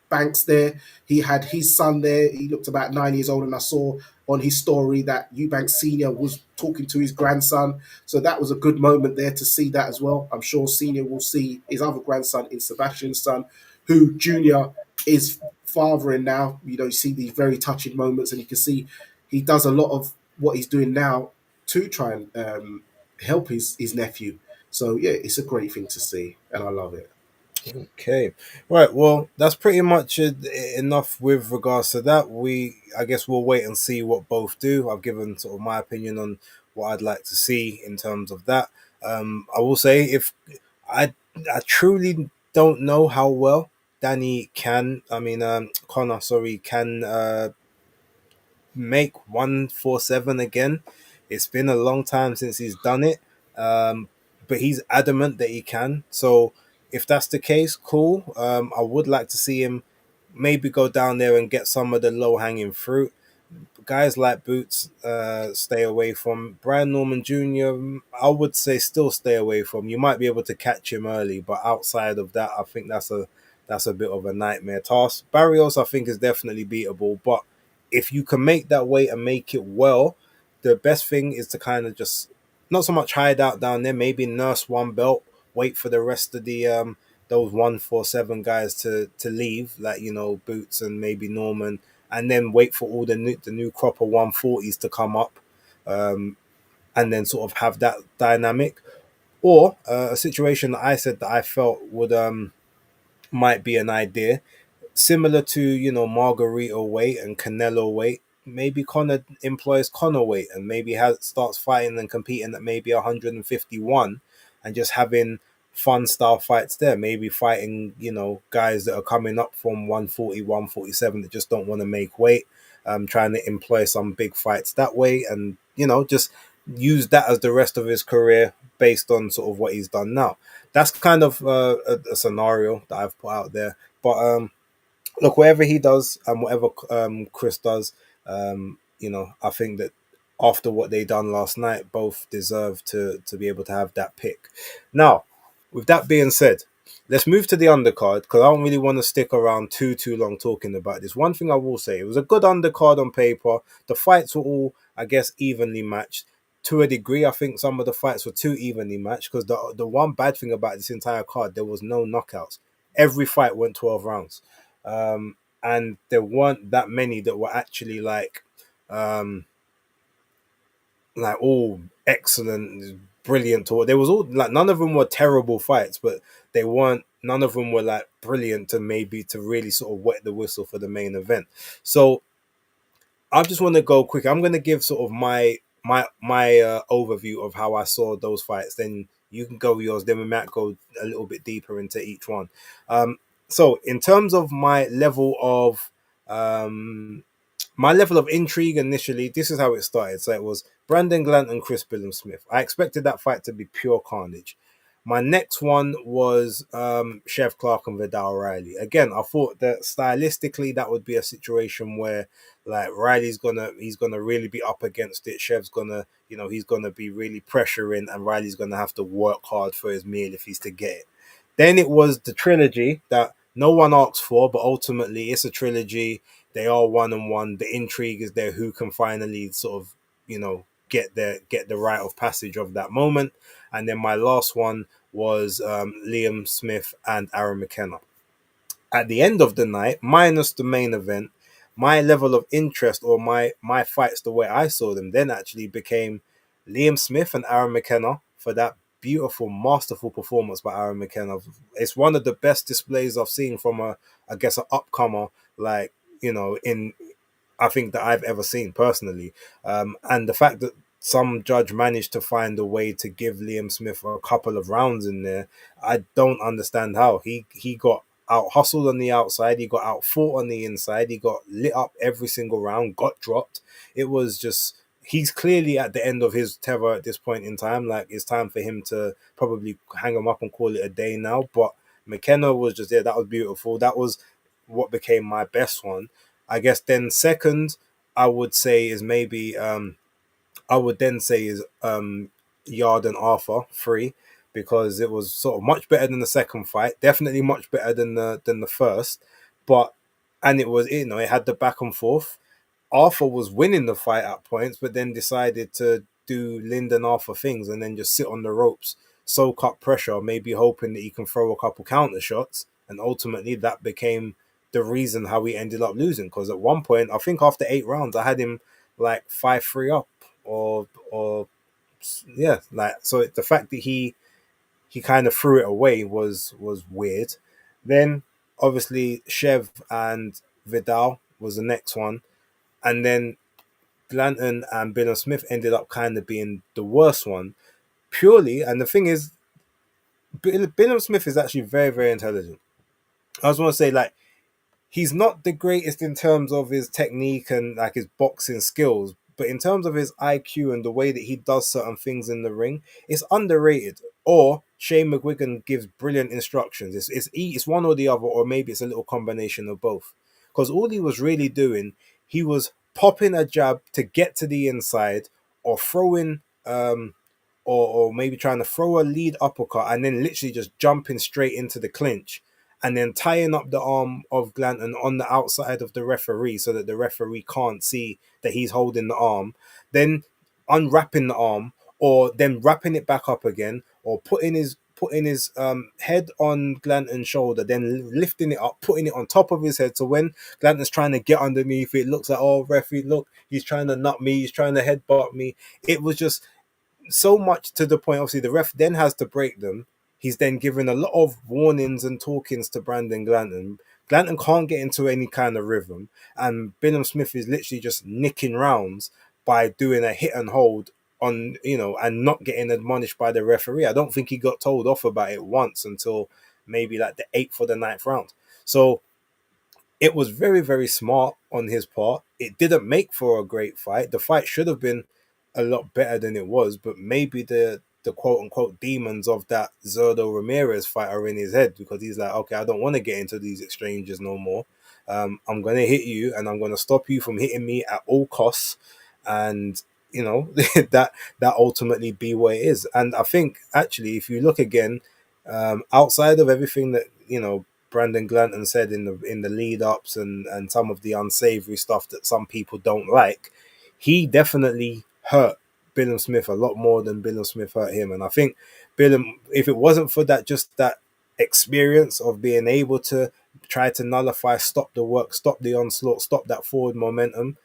Speaker 2: Banks there. He had his son there. He looked about 9 years old, and I saw on his story that Eubanks Senior was talking to his grandson. So that was a good moment there to see that as well. I'm sure Senior will see his other grandson in Sebastian's son, who Junior is fathering now. You see these very touching moments, and you can see he does a lot of what he's doing now to try and help his nephew. So yeah, it's a great thing to see, and I love it.
Speaker 1: Okay, right. Well, that's pretty much enough with regards to that. I guess, we'll wait and see what both do. I've given sort of my opinion on what I'd like to see in terms of that. I will say, if I, I truly don't know how well Danny can. I mean, Connor, sorry, can make 147 again. It's been a long time since he's done it, but he's adamant that he can. So if that's the case, cool. I would like to see him maybe go down there and get some of the low hanging fruit. Guys like Boots, stay away from. Brian Norman Jr., I would say still stay away from. You might be able to catch him early, but outside of that, I think that's a bit of a nightmare task. Barrios, I think, is definitely beatable, but if you can make that weight and make it well, the best thing is to kind of just not so much hide out down there, maybe nurse one belt, wait for the rest of the those 147 guys to leave, like Boots and maybe Norman, and then wait for all the new crop of 140s to come up. and then sort of have that dynamic, or a situation that I said that I felt would might be an idea similar to Margarito weight and Canelo weight. Maybe Connor employs Connor weight and maybe starts fighting and competing at maybe 151 and just having fun style fights there. Maybe fighting guys that are coming up from 140, 147 that just don't want to make weight. Trying to employ some big fights that way, and just use that as the rest of his career based on sort of what he's done now. That's kind of a scenario that I've put out there. But look, whatever he does and whatever Chris does, I think that after what they done last night, both deserve to be able to have that pick. Now, with that being said, let's move to the undercard because I don't really want to stick around too long talking about this. One thing I will say, it was a good undercard on paper. The fights were all, I guess, evenly matched. To a degree, I think some of the fights were too evenly matched because the one bad thing about this entire card, there was no knockouts. Every fight went 12 rounds. And there weren't that many that were actually um, like all excellent, brilliant. Or there was all like none of them were terrible fights, but they weren't. None of them were like brilliant to maybe to really sort of wet the whistle for the main event. So I just want to go quick. I'm going to give sort of my overview of how I saw those fights. Then you can go yours. Then we might go a little bit deeper into each one. So in terms of um, my level of intrigue initially, this is how it started. So it was Brandon Glant and Chris Billam-Smith. I expected that fight to be pure carnage. My next one was Chef Clark and Vidal Riley. Again, I thought that stylistically that would be a situation where like Riley's he's gonna really be up against it. Chef's gonna he's gonna be really pressuring, and Riley's gonna have to work hard for his meal if he's to get it. Then it was the trilogy that no one asked for, but ultimately it's a trilogy. They are one and one. The intrigue is there. Who can finally sort of get the rite of passage of that moment? And then my last one was Liam Smith and Aaron McKenna. At the end of the night, minus the main event, my level of interest or my fights, the way I saw them, then actually became Liam Smith and Aaron McKenna for that beautiful, masterful performance by Aaron McKenna. It's one of the best displays I've seen from I guess, an upcomer, like in I think that I've ever seen personally. And the fact that some judge managed to find a way to give Liam Smith a couple of rounds in there, I don't understand how. He got out hustled on the outside, he got out fought on the inside, he got lit up every single round, got dropped. It was just he's clearly at the end of his tether at this point in time. Like it's time for him to probably hang him up and call it a day now. But McKenna was just there. That was beautiful. That was what became my best one. I guess then second, I would say is maybe I would then say is Yard and Arthur free because it was sort of much better than the second fight, definitely much better than the first, but and it was it had the back and forth. Arthur was winning the fight at points, but then decided to do Lyndon Arthur things and then just sit on the ropes, soak up pressure, maybe hoping that he can throw a couple counter shots. And ultimately, that became the reason how he ended up losing. Because at one point, I think after 8 rounds, I had him like 5-3 up, or yeah, like so. The fact that he kind of threw it away was weird. Then obviously Chev and Vidal was the next one, and then Blanton and Billam Smith ended up kind of being the worst one purely. And the thing is, Billam Smith is actually very, very intelligent. I just want to say, like, he's not the greatest in terms of his technique and like his boxing skills, but in terms of his IQ and the way that he does certain things in the ring, it's underrated. Or Shane McGuigan gives brilliant instructions. It's one or the other, or maybe it's a little combination of both. Because all he was really doing, he was popping a jab to get to the inside, or throwing or maybe trying to throw a lead uppercut and then literally just jumping straight into the clinch and then tying up the arm of Glanton on the outside of the referee so that the referee can't see that he's holding the arm, then unwrapping the arm or then wrapping it back up again or putting his head on Glanton's shoulder, then lifting it up, putting it on top of his head. So when Glanton's trying to get underneath, it looks like, oh, referee, look, he's trying to nut me, he's trying to headbutt me. It was just so much to the point. Obviously, the ref then has to break them. He's then given a lot of warnings and talkings to Brandon Glanton. Glanton can't get into any kind of rhythm, and Bilham Smith is literally just nicking rounds by doing a hit and hold on, and not getting admonished by the referee. I don't think he got told off about it once until maybe like the eighth or the ninth round. So it was very, very smart on his part. It didn't make for a great fight. The fight should have been a lot better than it was, but maybe the quote unquote demons of that Zerdo Ramirez fight are in his head, because he's like, okay, I don't want to get into these exchanges no more. I'm going to hit you, and I'm going to stop you from hitting me at all costs. And that ultimately be what it is. And I think actually, if you look again, outside of everything that Brandon Glanton said in the lead ups, and some of the unsavory stuff that some people don't like, he definitely hurt Bilham Smith a lot more than Bilham Smith hurt him. And I think Bilham, if it wasn't for that experience of being able to try to nullify, stop the work, stop the onslaught, stop that forward momentum,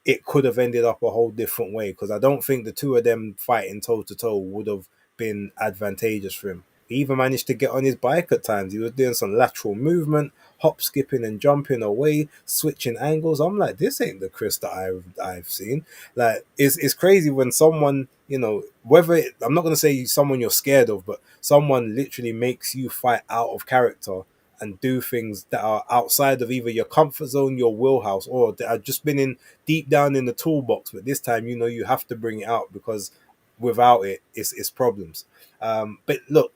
Speaker 1: it could have ended up a whole different way, because I don't think the two of them fighting toe to toe would have been advantageous for him. He even managed to get on his bike at times. He was doing some lateral movement, hop, skipping, and jumping away, switching angles. I'm like, this ain't the Chris that I've seen. Like, it's crazy when someone, I'm not gonna say someone you're scared of, but someone literally makes you fight out of character and do things that are outside of either your comfort zone, your wheelhouse, or that have just been in deep down in the toolbox. But this time, you have to bring it out, because without it, it's problems. But look,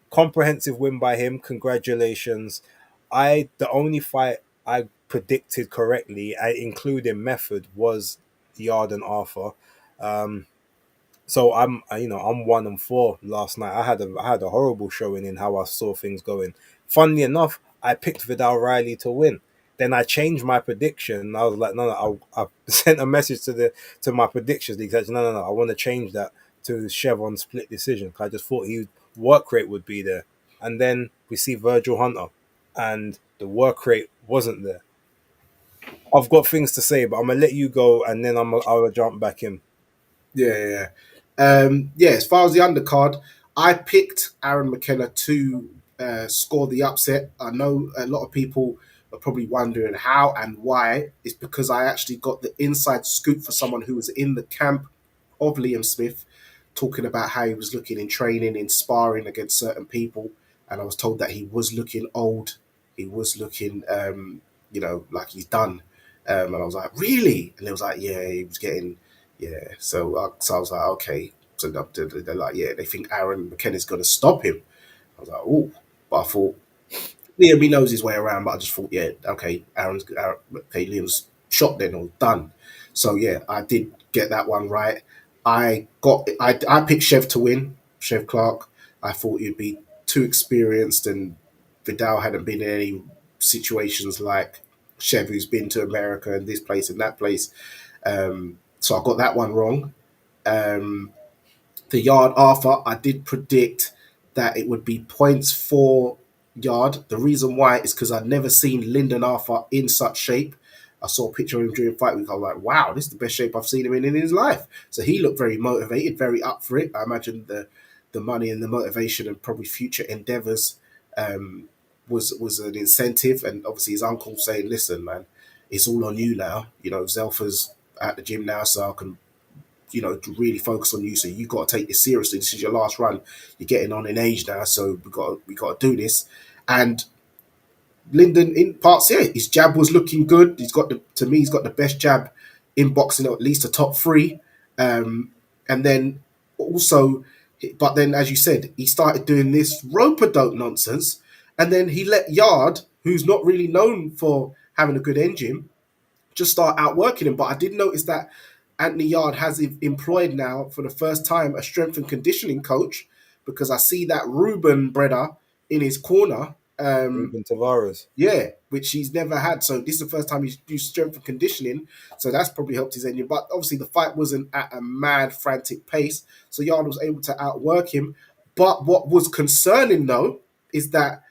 Speaker 1: comprehensive win by him. Congratulations. The only fight I predicted correctly, including method, was Yard and Arthur. So I'm 1-4 last night. I had a horrible showing in how I saw things going. Funnily enough, I picked Vidal Riley to win. Then I changed my prediction. I was like, no, I sent a message to my predictions league. Said, no, I want to change that to Chevron split decision. I just thought his work rate would be there. And then we see Virgil Hunter, and the work rate wasn't there. I've got things to say, but I'm gonna let you go, and then I'll jump back in.
Speaker 2: Yeah. As far as the undercard, I picked Aaron McKenna to score the upset. I know a lot of people are probably wondering how and why. It's because I actually got the inside scoop for someone who was in the camp of Liam Smith, talking about how he was looking in training, in sparring against certain people, and I was told that he was looking old. He was looking, like he's done. And I was like, really? And it was like, yeah, he was getting, yeah. So I was like, okay. So they're like, yeah, they think Aaron McKenna's going to stop him. I was like, oh, but I thought Liam, he knows his way around. But I just thought, yeah, okay, okay, Liam's shot then or done. So yeah, I did get that one right. I picked Chev to win, Chev Clark. I thought he'd be too experienced, and Vidal hadn't been in any situations like Chev, who's been to America and this place and that place. So I got that one wrong. Um, the Yard Arthur, I did predict that it would be points for Yard. The reason why is because I'd never seen Lyndon Arthur in such shape. I saw a picture of him during fight week. I was like, wow, this is the best shape I've seen him in his life. So he looked very motivated, very up for it. I imagine the money and the motivation and probably future endeavours was an incentive. And obviously his uncle saying, listen, man, it's all on you now. Zelfa's at the gym now, so I can to really focus on you. So you got to take this seriously. This is your last run. You're getting on in age now, so we got to do this. And Lyndon in parts, yeah, his jab was looking good. He's got the best jab in boxing, or at least a top three. And then also, but then as you said, he started doing this rope-a-dope nonsense, and then he let Yard, who's not really known for having a good engine, just start outworking him. But I did notice that Anthony Yard has employed now for the first time a strength and conditioning coach, because I see that Ruben Breda in his corner.
Speaker 1: Ruben Tavares.
Speaker 2: Yeah, which he's never had. So this is the first time he's used strength and conditioning. So that's probably helped his engine. But obviously the fight wasn't at a mad, frantic pace. So Yard was able to outwork him. But what was concerning though is that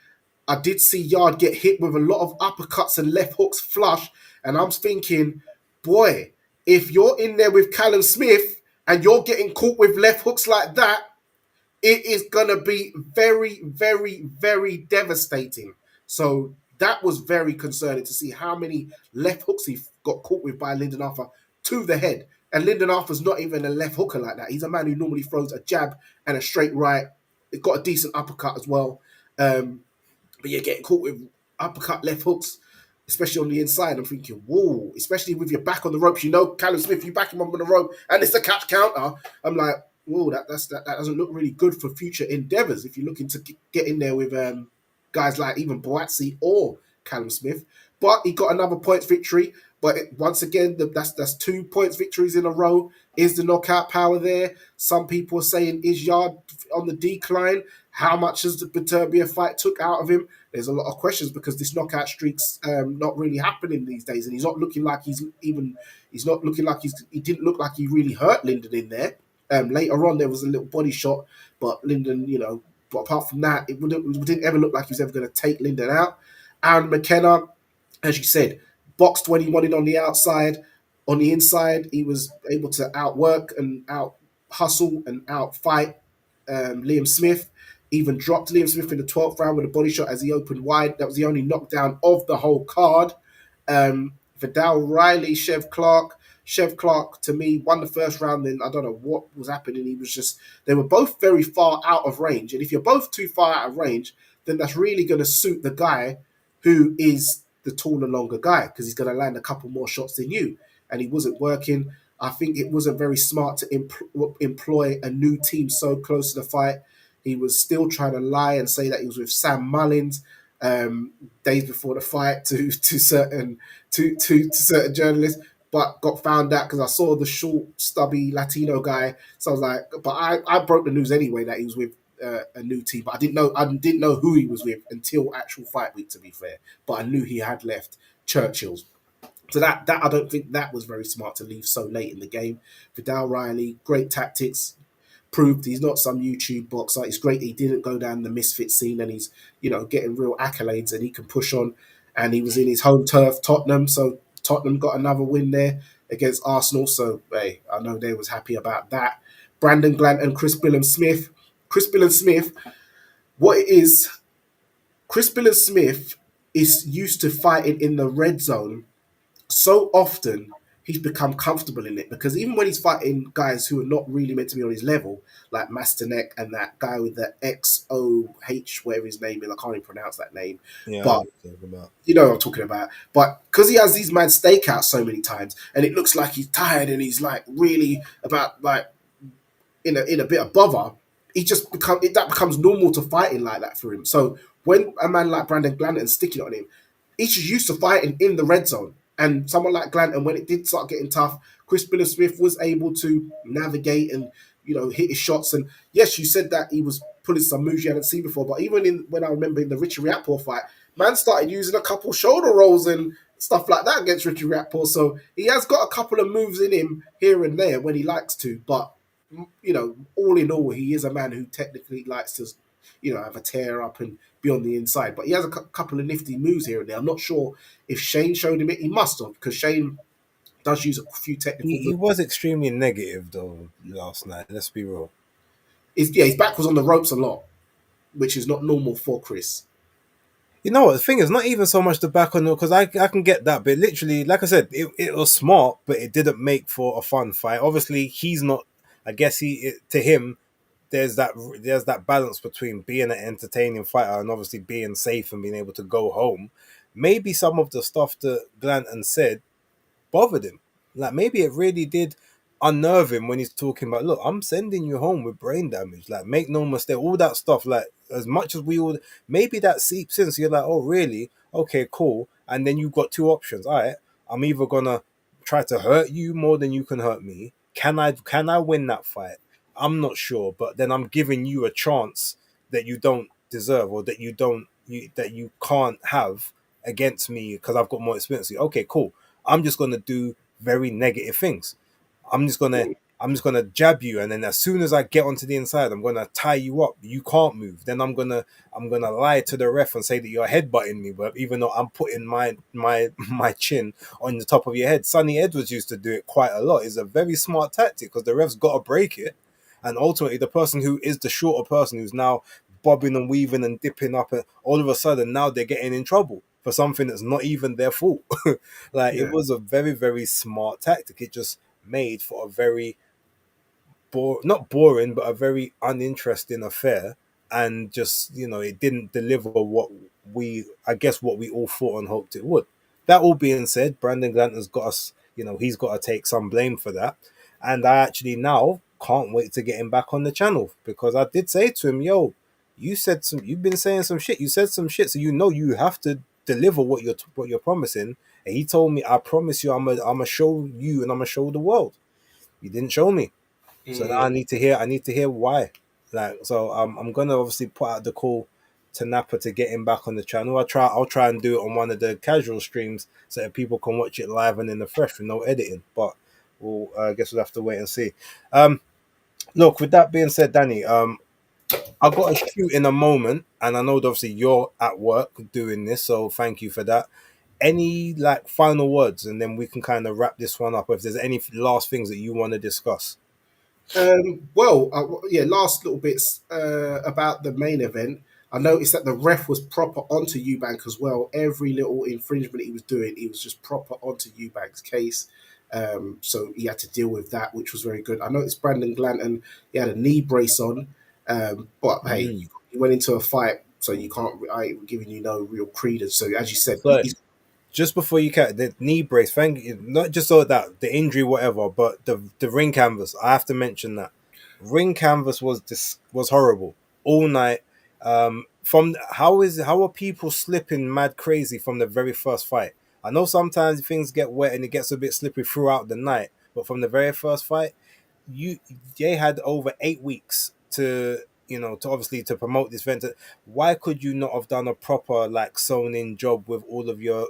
Speaker 2: I did see Yard get hit with a lot of uppercuts and left hooks flush. And I'm thinking, boy, if you're in there with Callum Smith, and you're getting caught with left hooks like that, it is going to be very, very, very devastating. So that was very concerning to see how many left hooks he got caught with by Lyndon Arthur to the head. And Lyndon Arthur's not even a left hooker like that. He's a man who normally throws a jab and a straight right. He's got a decent uppercut as well. But you're getting caught with uppercut left hooks, especially on the inside. I'm thinking, whoa, especially with your back on the ropes. You know, Callum Smith, you back him up on the rope, and it's a catch counter. I'm like, whoa, that doesn't look really good for future endeavors if you're looking to get in there with guys like even Boatsi or Callum Smith. But he got another points victory. But once again, that's 2 points victories in a row. Is the knockout power there? Some people are saying is Yard on the decline. How much has the Beterbiev fight took out of him? There's a lot of questions because this knockout streak's not really happening these days, and he's not looking like he's not looking like he didn't look like he really hurt Lyndon in there. Later on, there was a little body shot, but Lyndon, but apart from that, it didn't ever look like he was ever going to take Lyndon out. Aaron McKenna, as you said, boxed when he wanted on the outside. On the inside, he was able to outwork and out hustle and out fight Liam Smith. Even dropped Liam Smith in the 12th round with a body shot as he opened wide. That was the only knockdown of the whole card. Vidal Riley, Chev Clark. Chev Clark, to me, won the first round. Then I don't know what was happening. They were both very far out of range. And if you're both too far out of range, then that's really going to suit the guy who is the taller, longer guy because he's going to land a couple more shots than you. And he wasn't working. I think it wasn't very smart to employ a new team so close to the fight. He was still trying to lie and say that he was with Sam Mullins days before the fight to certain journalists, but got found out because I saw the short, stubby Latino guy. So I was like, but I broke the news anyway that he was with a new team, but I didn't know who he was with until actual fight week. To be fair, but I knew he had left Churchill's. So that I don't think that was very smart to leave so late in the game. Vidal Riley, great tactics, proved he's not some YouTube boxer. It's great he didn't go down the misfit scene and he's, getting real accolades and he can push on. And he was in his home turf, Tottenham. So Tottenham got another win there against Arsenal. So, hey, I know they was happy about that. Brandon Glant and Chris Billam-Smith. Chris Billam-Smith, what it is, Chris Billam-Smith is used to fighting in the red zone so often he's become comfortable in it because even when he's fighting guys who are not really meant to be on his level, like Masterneck and that guy with the XOH, whatever his name is, I can't even pronounce that name.
Speaker 1: Yeah,
Speaker 2: but you know what I'm talking about. But because he has these mad stakeouts so many times, and it looks like he's tired and he's like really about like in a bit of bother, that becomes normal to fighting like that for him. So when a man like Brandon Glanton's sticking on him, he's just used to fighting in the red zone. And someone like Glanton, when it did start getting tough, Chris Billam-Smith was able to navigate and hit his shots. And yes, you said that he was pulling some moves you hadn't seen before, but even when I remember in the Richie Riakporhe fight, man started using a couple shoulder rolls and stuff like that against Richie Riakporhe. So he has got a couple of moves in him here and there when he likes to, but all in all, he is a man who technically likes to, have a tear up and be on the inside. But he has a couple of nifty moves here and there. I'm not sure if Shane showed him it. He must have, because Shane does use a few technical moves.
Speaker 1: He was extremely negative though last night. Let's be real.
Speaker 2: His back was on the ropes a lot, which is not normal for Chris.
Speaker 1: You know what? The thing is, not even so much the back on the, because I can get that, but literally, like I said, it was smart, but it didn't make for a fun fight. Obviously, he's not. I guess to him, there's that balance between being an entertaining fighter and obviously being safe and being able to go home. Maybe some of the stuff that Glanton said bothered him. Like maybe it really did unnerve him when he's talking about, look, I'm sending you home with brain damage. Like, make no mistake, all that stuff. Like, as much as we all, maybe that seeps in. So you're like, oh, really? Okay, cool. And then you've got two options. All right, I'm either gonna try to hurt you more than you can hurt me. Can I win that fight? I'm not sure, but then I'm giving you a chance that you don't deserve or that that you can't have against me because I've got more experience. Okay, cool. I'm just gonna do very negative things. I'm I'm just gonna jab you, and then as soon as I get onto the inside, I'm gonna tie you up. You can't move. Then I'm gonna lie to the ref and say that you're headbutting me, but even though I'm putting my chin on the top of your head. Sonny Edwards used to do it quite a lot. It's a very smart tactic because the ref's got to break it, and ultimately the person who is the shorter person who's now bobbing and weaving and dipping up, and all of a sudden now they're getting in trouble for something that's not even their fault. Like it
Speaker 2: Yeah.
Speaker 1: was a very very smart tactic. It just made for a very not boring, but a very uninteresting affair. And just it didn't deliver what I guess what we all thought and hoped it would. That all being said, Brandon Grant has got us. He's got to take some blame for that. And I actually now can't wait to get him back on the channel because I did say to him, "Yo, you've been saying some shit. You said some shit, so you have to deliver what you're promising." And he told me, "I promise you, I'm gonna show you and I'm gonna show the world." You didn't show me. So now
Speaker 2: Mm.
Speaker 1: I need to hear why. Like so I'm gonna obviously put out the call to Napa to get him back on the channel. I'll try and do it on one of the casual streams so that people can watch it live and in the fresh with no editing. But we'll I guess we'll have to wait and see. Um Look, with that being said, Danny, I've got to shoot in a moment, and I know that obviously you're at work doing this, so thank you for that. Any like final words, and then we can kind of wrap this one up. If there's any last things that you want to discuss.
Speaker 2: Yeah, last little bits about the main event. I noticed that the ref was proper onto Eubank as well. Every little infringement he was doing, he was just proper onto Eubank's case. So he had to deal with that, which was very good. I noticed Brandon Glanton, he had a knee brace on, but hey,
Speaker 1: Mm.
Speaker 2: he went into a fight, so you can't. I ain't giving you no real credence. So as you said,
Speaker 1: So just before you cut the knee brace, thank you. Not just so that the injury, whatever, but the ring canvas. I have to mention that ring canvas was horrible all night. From how are people slipping mad crazy from the very first fight? I know sometimes things get wet and it gets a bit slippery throughout the night, but from the very first fight, you they had over 8 weeks to obviously to promote this event. Why could you not have done a proper like sewn in job with all of your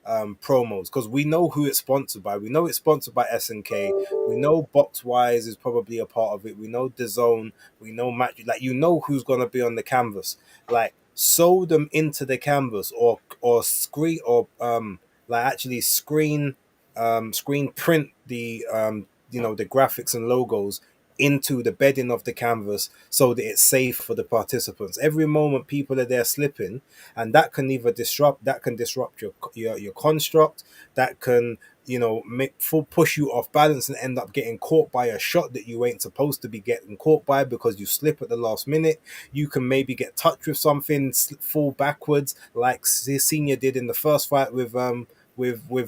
Speaker 1: promos? Because we know who it's sponsored by. We know it's sponsored by SNK. We know Boxwise is probably a part of it. We know DAZN. We know Match. Like who's gonna be on the canvas. Like sew them into the canvas or screen or like actually screen print the graphics and logos into the bedding of the canvas so that it's safe for the participants. Every moment people are there slipping, and that can disrupt your construct, that can make full push you off balance and end up getting caught by a shot that you ain't supposed to be getting caught by because you slip at the last minute. You can maybe get touched with something, fall backwards like Senior did in the first fight with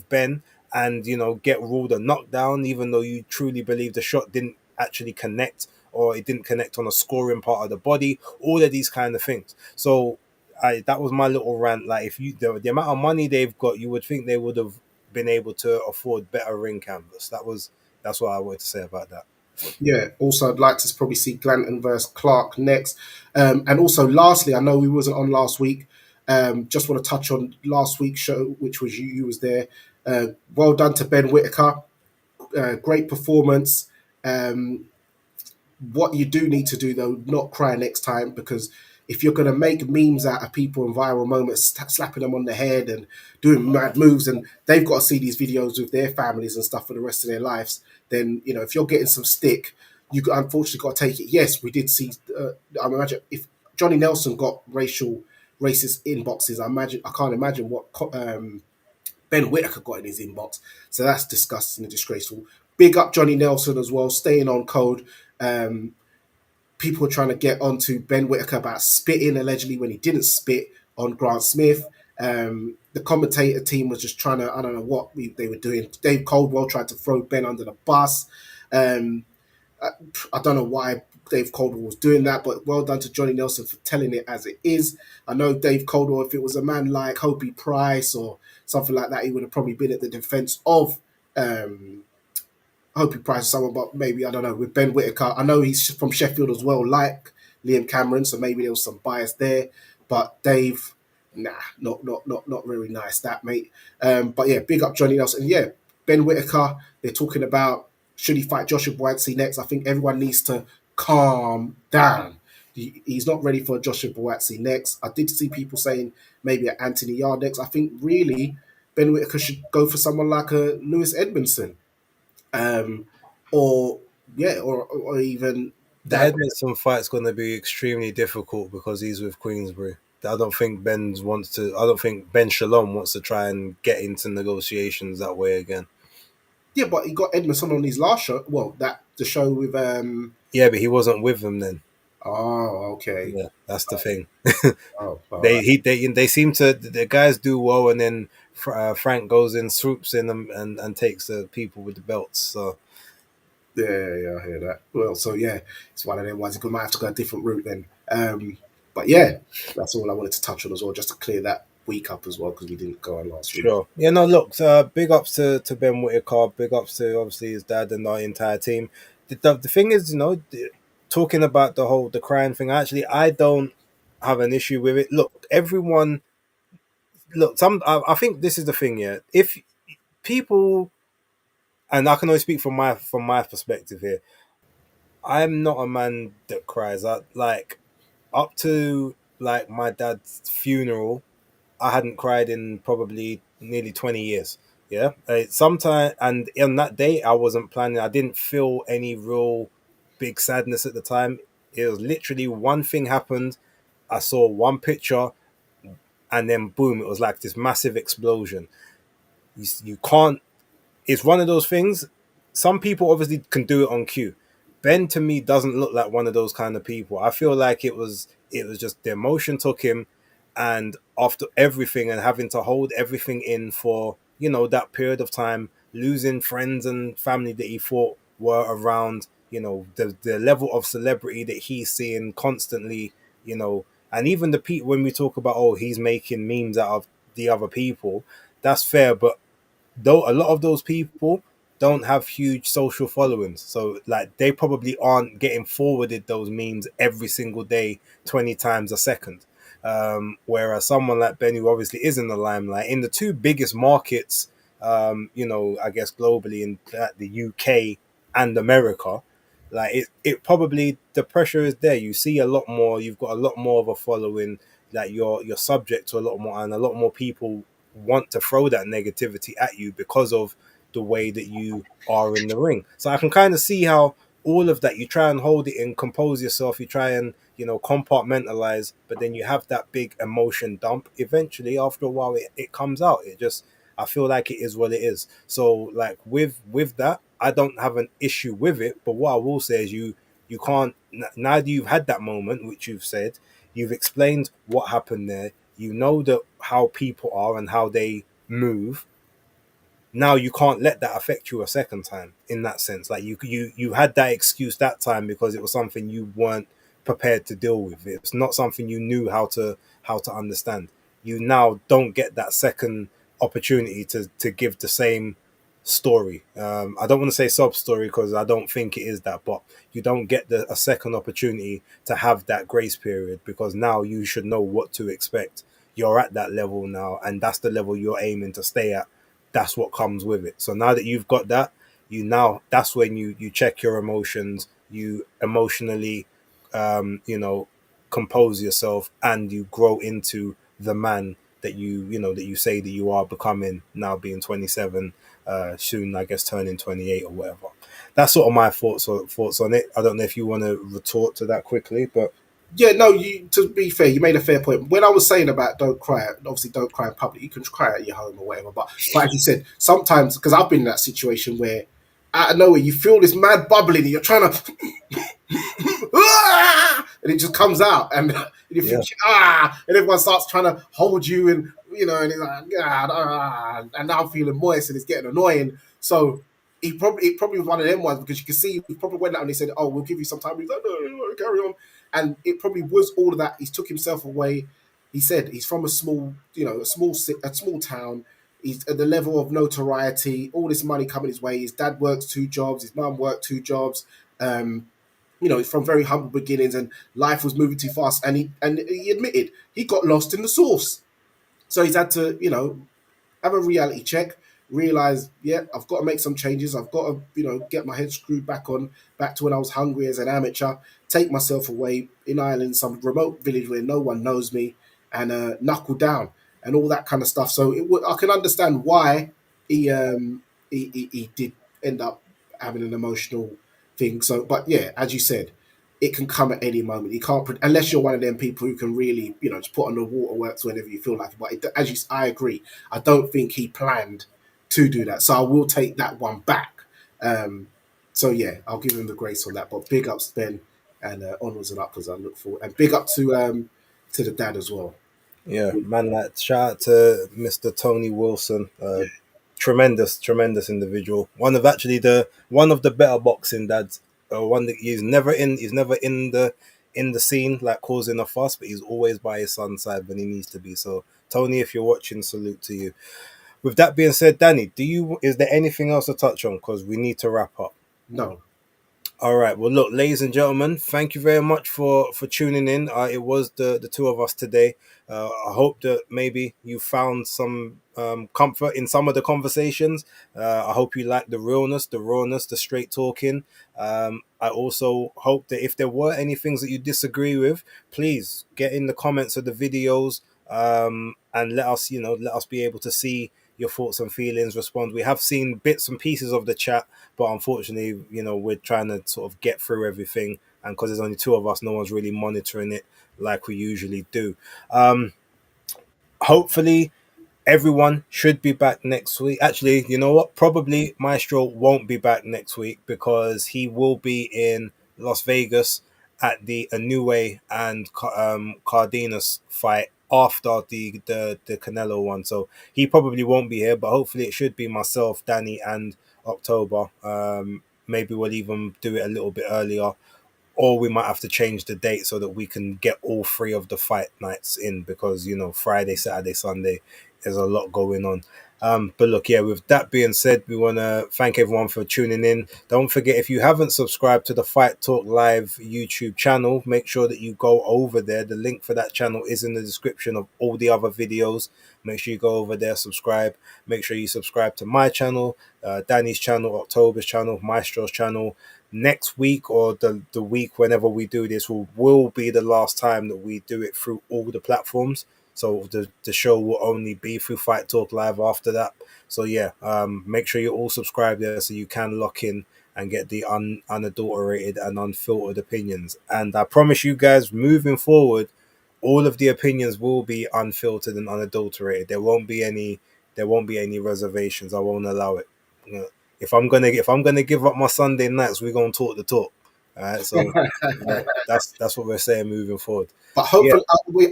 Speaker 1: Ben, and get ruled a knockdown even though you truly believe the shot didn't actually connect or it didn't connect on a scoring part of the body. All of these kind of things. So that was my little rant. Like if the amount of money they've got, you would think they would have been able to afford better ring canvas. That's what I wanted to say about that.
Speaker 2: Yeah. Also, I'd like to probably see Glanton versus Clark next. And also, lastly, I know we wasn't on last week. Just want to touch on last week's show, which was you. You was there. Well done to Ben Whitaker. Great performance. Um, what you do need to do though, not cry next time, because if you're going to make memes out of people in viral moments, slapping them on the head and doing mad moves, and they've got to see these videos with their families and stuff for the rest of their lives, then if you're getting some stick, you unfortunately got to take it. Yes, we did see. I imagine if Johnny Nelson got racist inboxes, I can't imagine what Ben Whitaker got in his inbox. So that's disgusting and disgraceful. Big up Johnny Nelson as well, staying on code. Um, People were trying to get onto Ben Whitaker about spitting allegedly when he didn't spit on Grant Smith. The commentator team was just trying to, I don't know what they were doing. Dave Coldwell tried to throw Ben under the bus. Um, I don't know why Dave Coldwell was doing that, but well done to Johnny Nelson for telling it as it is. I know Dave Coldwell, if it was a man like Hobie Price or something like that, he would have probably been at the defense of Hopey Price or someone, but maybe I don't know with Ben Whitaker. I know he's from Sheffield as well, like Liam Cameron, so maybe there was some bias there. But Dave, nah, not very nice that mate. But yeah, big up Johnny Nelson. And yeah, Ben Whitaker. They're talking about should he fight Joshua Buatsi next? I think everyone needs to calm down. He's not ready for Joshua Buatsi next. I did see people saying maybe at Anthony Yard next. I think really Ben Whitaker should go for someone like a Lewis Edmondson, um, or or even
Speaker 1: The
Speaker 2: that.
Speaker 1: Edmondson fight's going to be extremely difficult because he's with Queensbury. I don't think Ben's wants to. I don't think Ben Shalom wants to try and get into negotiations that way again.
Speaker 2: Yeah, but he got Edmondson on his last show. Well, that the show with
Speaker 1: Yeah, but he wasn't with them then.
Speaker 2: Oh, okay.
Speaker 1: Yeah, that's the thing.
Speaker 2: Oh, all
Speaker 1: They
Speaker 2: right.
Speaker 1: he they seem to the guys do well, and then Frank goes in, swoops in them, and takes the people with the belts. So
Speaker 2: Yeah, I hear that. Well, so yeah, it's one of them ones. You might have to go a different route then. But yeah, that's all I wanted to touch on as well, just to clear that week up as well, because we didn't go on last week.
Speaker 1: sure, yeah, no, look, big ups to Ben Whitaker, big ups to obviously his dad and the entire team. The thing is, talking about the crying thing. Actually, I don't have an issue with it. Look, everyone, look, I think this is the thing. Yeah, if people, and I can only speak from my perspective here. I'm not a man that cries. I like up to like my dad's funeral. I hadn't cried in probably nearly 20 years. Yeah, sometime, and on that day I wasn't planning. I didn't feel any real big sadness at the time. It was literally one thing happened. I saw one picture, and then boom! It was like this massive explosion. You can't, it's one of those things. Some people obviously can do it on cue. Ben to me doesn't look like one of those kind of people. I feel like it was just the emotion took him, and after everything and having to hold everything in for that period of time, losing friends and family that he thought were around, the level of celebrity that he's seeing constantly, and even the people when we talk about he's making memes out of the other people, that's fair, but though a lot of those people don't have huge social followings, so like they probably aren't getting forwarded those memes every single day 20 times a second, whereas someone like Ben, who obviously is in the limelight in the two biggest markets, I guess globally, in the UK and America, like it probably, the pressure is there. You see a lot more, you've got a lot more of a following, that you're subject to a lot more, and a lot more people want to throw that negativity at you because of the way that you are in the ring. So I can kind of see how all of that, you try and hold it and compose yourself, you try and compartmentalize, but then you have that big emotion dump. Eventually, after a while, it comes out. It just, I feel like it is what it is. So like with that, I don't have an issue with it. But what I will say is you can't, now that you've had that moment, which you've said, you've explained what happened there, that how people are and how they move. Now you can't let that affect you a second time, in that sense. Like you had that excuse that time because it was something you weren't prepared to deal with. It's not something you knew how to understand. You now don't get that second opportunity to give the same story. I don't want to say sub story because I don't think it is that, but you don't get a second opportunity to have that grace period, because now you should know what to expect. You're at that level now, and that's the level you're aiming to stay at. That's what comes with it. So now that you've got that, that's when you check your emotions, you emotionally, compose yourself, and you grow into the man that you say that you are becoming, now being 27, soon I guess turning 28 or whatever. That's sort of my thoughts on it. I don't know if you want to retort to that quickly, but
Speaker 2: Yeah, no. You, to be fair, you made a fair point. When I was saying about don't cry, obviously don't cry in public. You can cry at your home or whatever. But as you said, sometimes, because I've been in that situation where out of nowhere you feel this mad bubbling, and you're trying to, and it just comes out, and you think and everyone starts trying to hold you, and and it's like and now I'm feeling moist, and it's getting annoying. So it probably was one of them ones, because you can see he probably went out and he said, "Oh, we'll give you some time." He's like, "No, carry on." And it probably was all of that. He took himself away. He said he's from a small, a small town. He's at the level of notoriety, all this money coming his way. His dad works 2 jobs. His mum worked 2 jobs. He's from very humble beginnings, and life was moving too fast. And he admitted he got lost in the sauce. So he's had to, have a reality check, realize, yeah, I've got to make some changes. I've got to, get my head screwed back to when I was hungry as an amateur, take myself away in Ireland, some remote village where no one knows me, and knuckle down and all that kind of stuff. So I can understand why he, he did end up having an emotional thing. So, but yeah, as you said, it can come at any moment. You can't, unless you're one of them people who can really, just put on the waterworks whenever you feel like it. But I agree. I don't think he planned to do that. So I will take that one back. So yeah, I'll give him the grace on that. But big ups Ben, and onwards and upwards. I look forward, and big up to the dad as well.
Speaker 1: Yeah, man, like shout out to Mr. Tony Wilson.
Speaker 2: Yeah,
Speaker 1: Tremendous individual. One of the better boxing dads. One that he's never in the scene like causing a fuss, but he's always by his son's side when he needs to be. So Tony, if you're watching, salute to you. With that being said, Danny, is there anything else to touch on? Because we need to wrap up.
Speaker 2: no,
Speaker 1: All right. Well, look, ladies and gentlemen, thank you very much for tuning in. It was the two of us today. I hope that maybe you found some comfort in some of the conversations. I hope you like the realness, the rawness, the straight talking. I also hope that if there were any things that you disagree with, please get in the comments of the videos, and let us be able to see your thoughts and feelings, respond. We have seen bits and pieces of the chat, but unfortunately, we're trying to sort of get through everything, and because there's only two of us, no one's really monitoring it like we usually do. Hopefully everyone should be back next week. Actually, you know what? Probably Maestro won't be back next week because he will be in Las Vegas at the Inoue and Cardenas fight after the Canelo one. So he probably won't be here, but hopefully it should be myself, Danny, and October. Maybe we'll even do it a little bit earlier, or we might have to change the date so that we can get all three of the fight nights in, because Friday, Saturday, Sunday, there's a lot going on. But look, yeah, with that being said, we want to thank everyone for tuning in. Don't forget, if you haven't subscribed to the Fight Talk Live YouTube channel, make sure that you go over there. The link for that channel is in the description of all the other videos. Make sure you go over there, subscribe. Make sure you subscribe to my channel, Danny's channel, October's channel, Maestro's channel. Next week, or the week whenever we do this, will be the last time that we do it through all the platforms. So the show will only be through Fight Talk Live after that. So yeah, make sure you all subscribe there so you can lock in and get the unadulterated and unfiltered opinions. And I promise you guys, moving forward, all of the opinions will be unfiltered and unadulterated. There won't be any reservations. I won't allow it. If I'm gonna give up my Sunday nights, we're gonna talk the talk. All right, so that's what we're saying moving forward.
Speaker 2: but
Speaker 1: Yeah.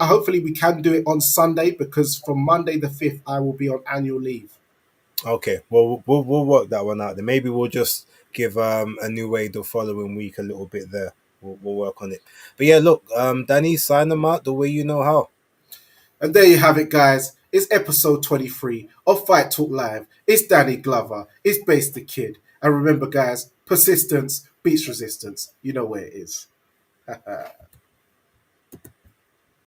Speaker 2: hopefully we can do it on Sunday, because from Monday the 5th I will be on annual leave.
Speaker 1: Okay. Well, we'll work that one out. Then maybe we'll just give a new way the following week a little bit there. We'll work on it. But yeah, look, Danny, sign them out the way you know how.
Speaker 2: And there you have it, guys. It's episode 23 of Fight Talk Live. It's Danny Glover. It's Base the Kid. And remember, guys, persistence beats resistance. You know where it is.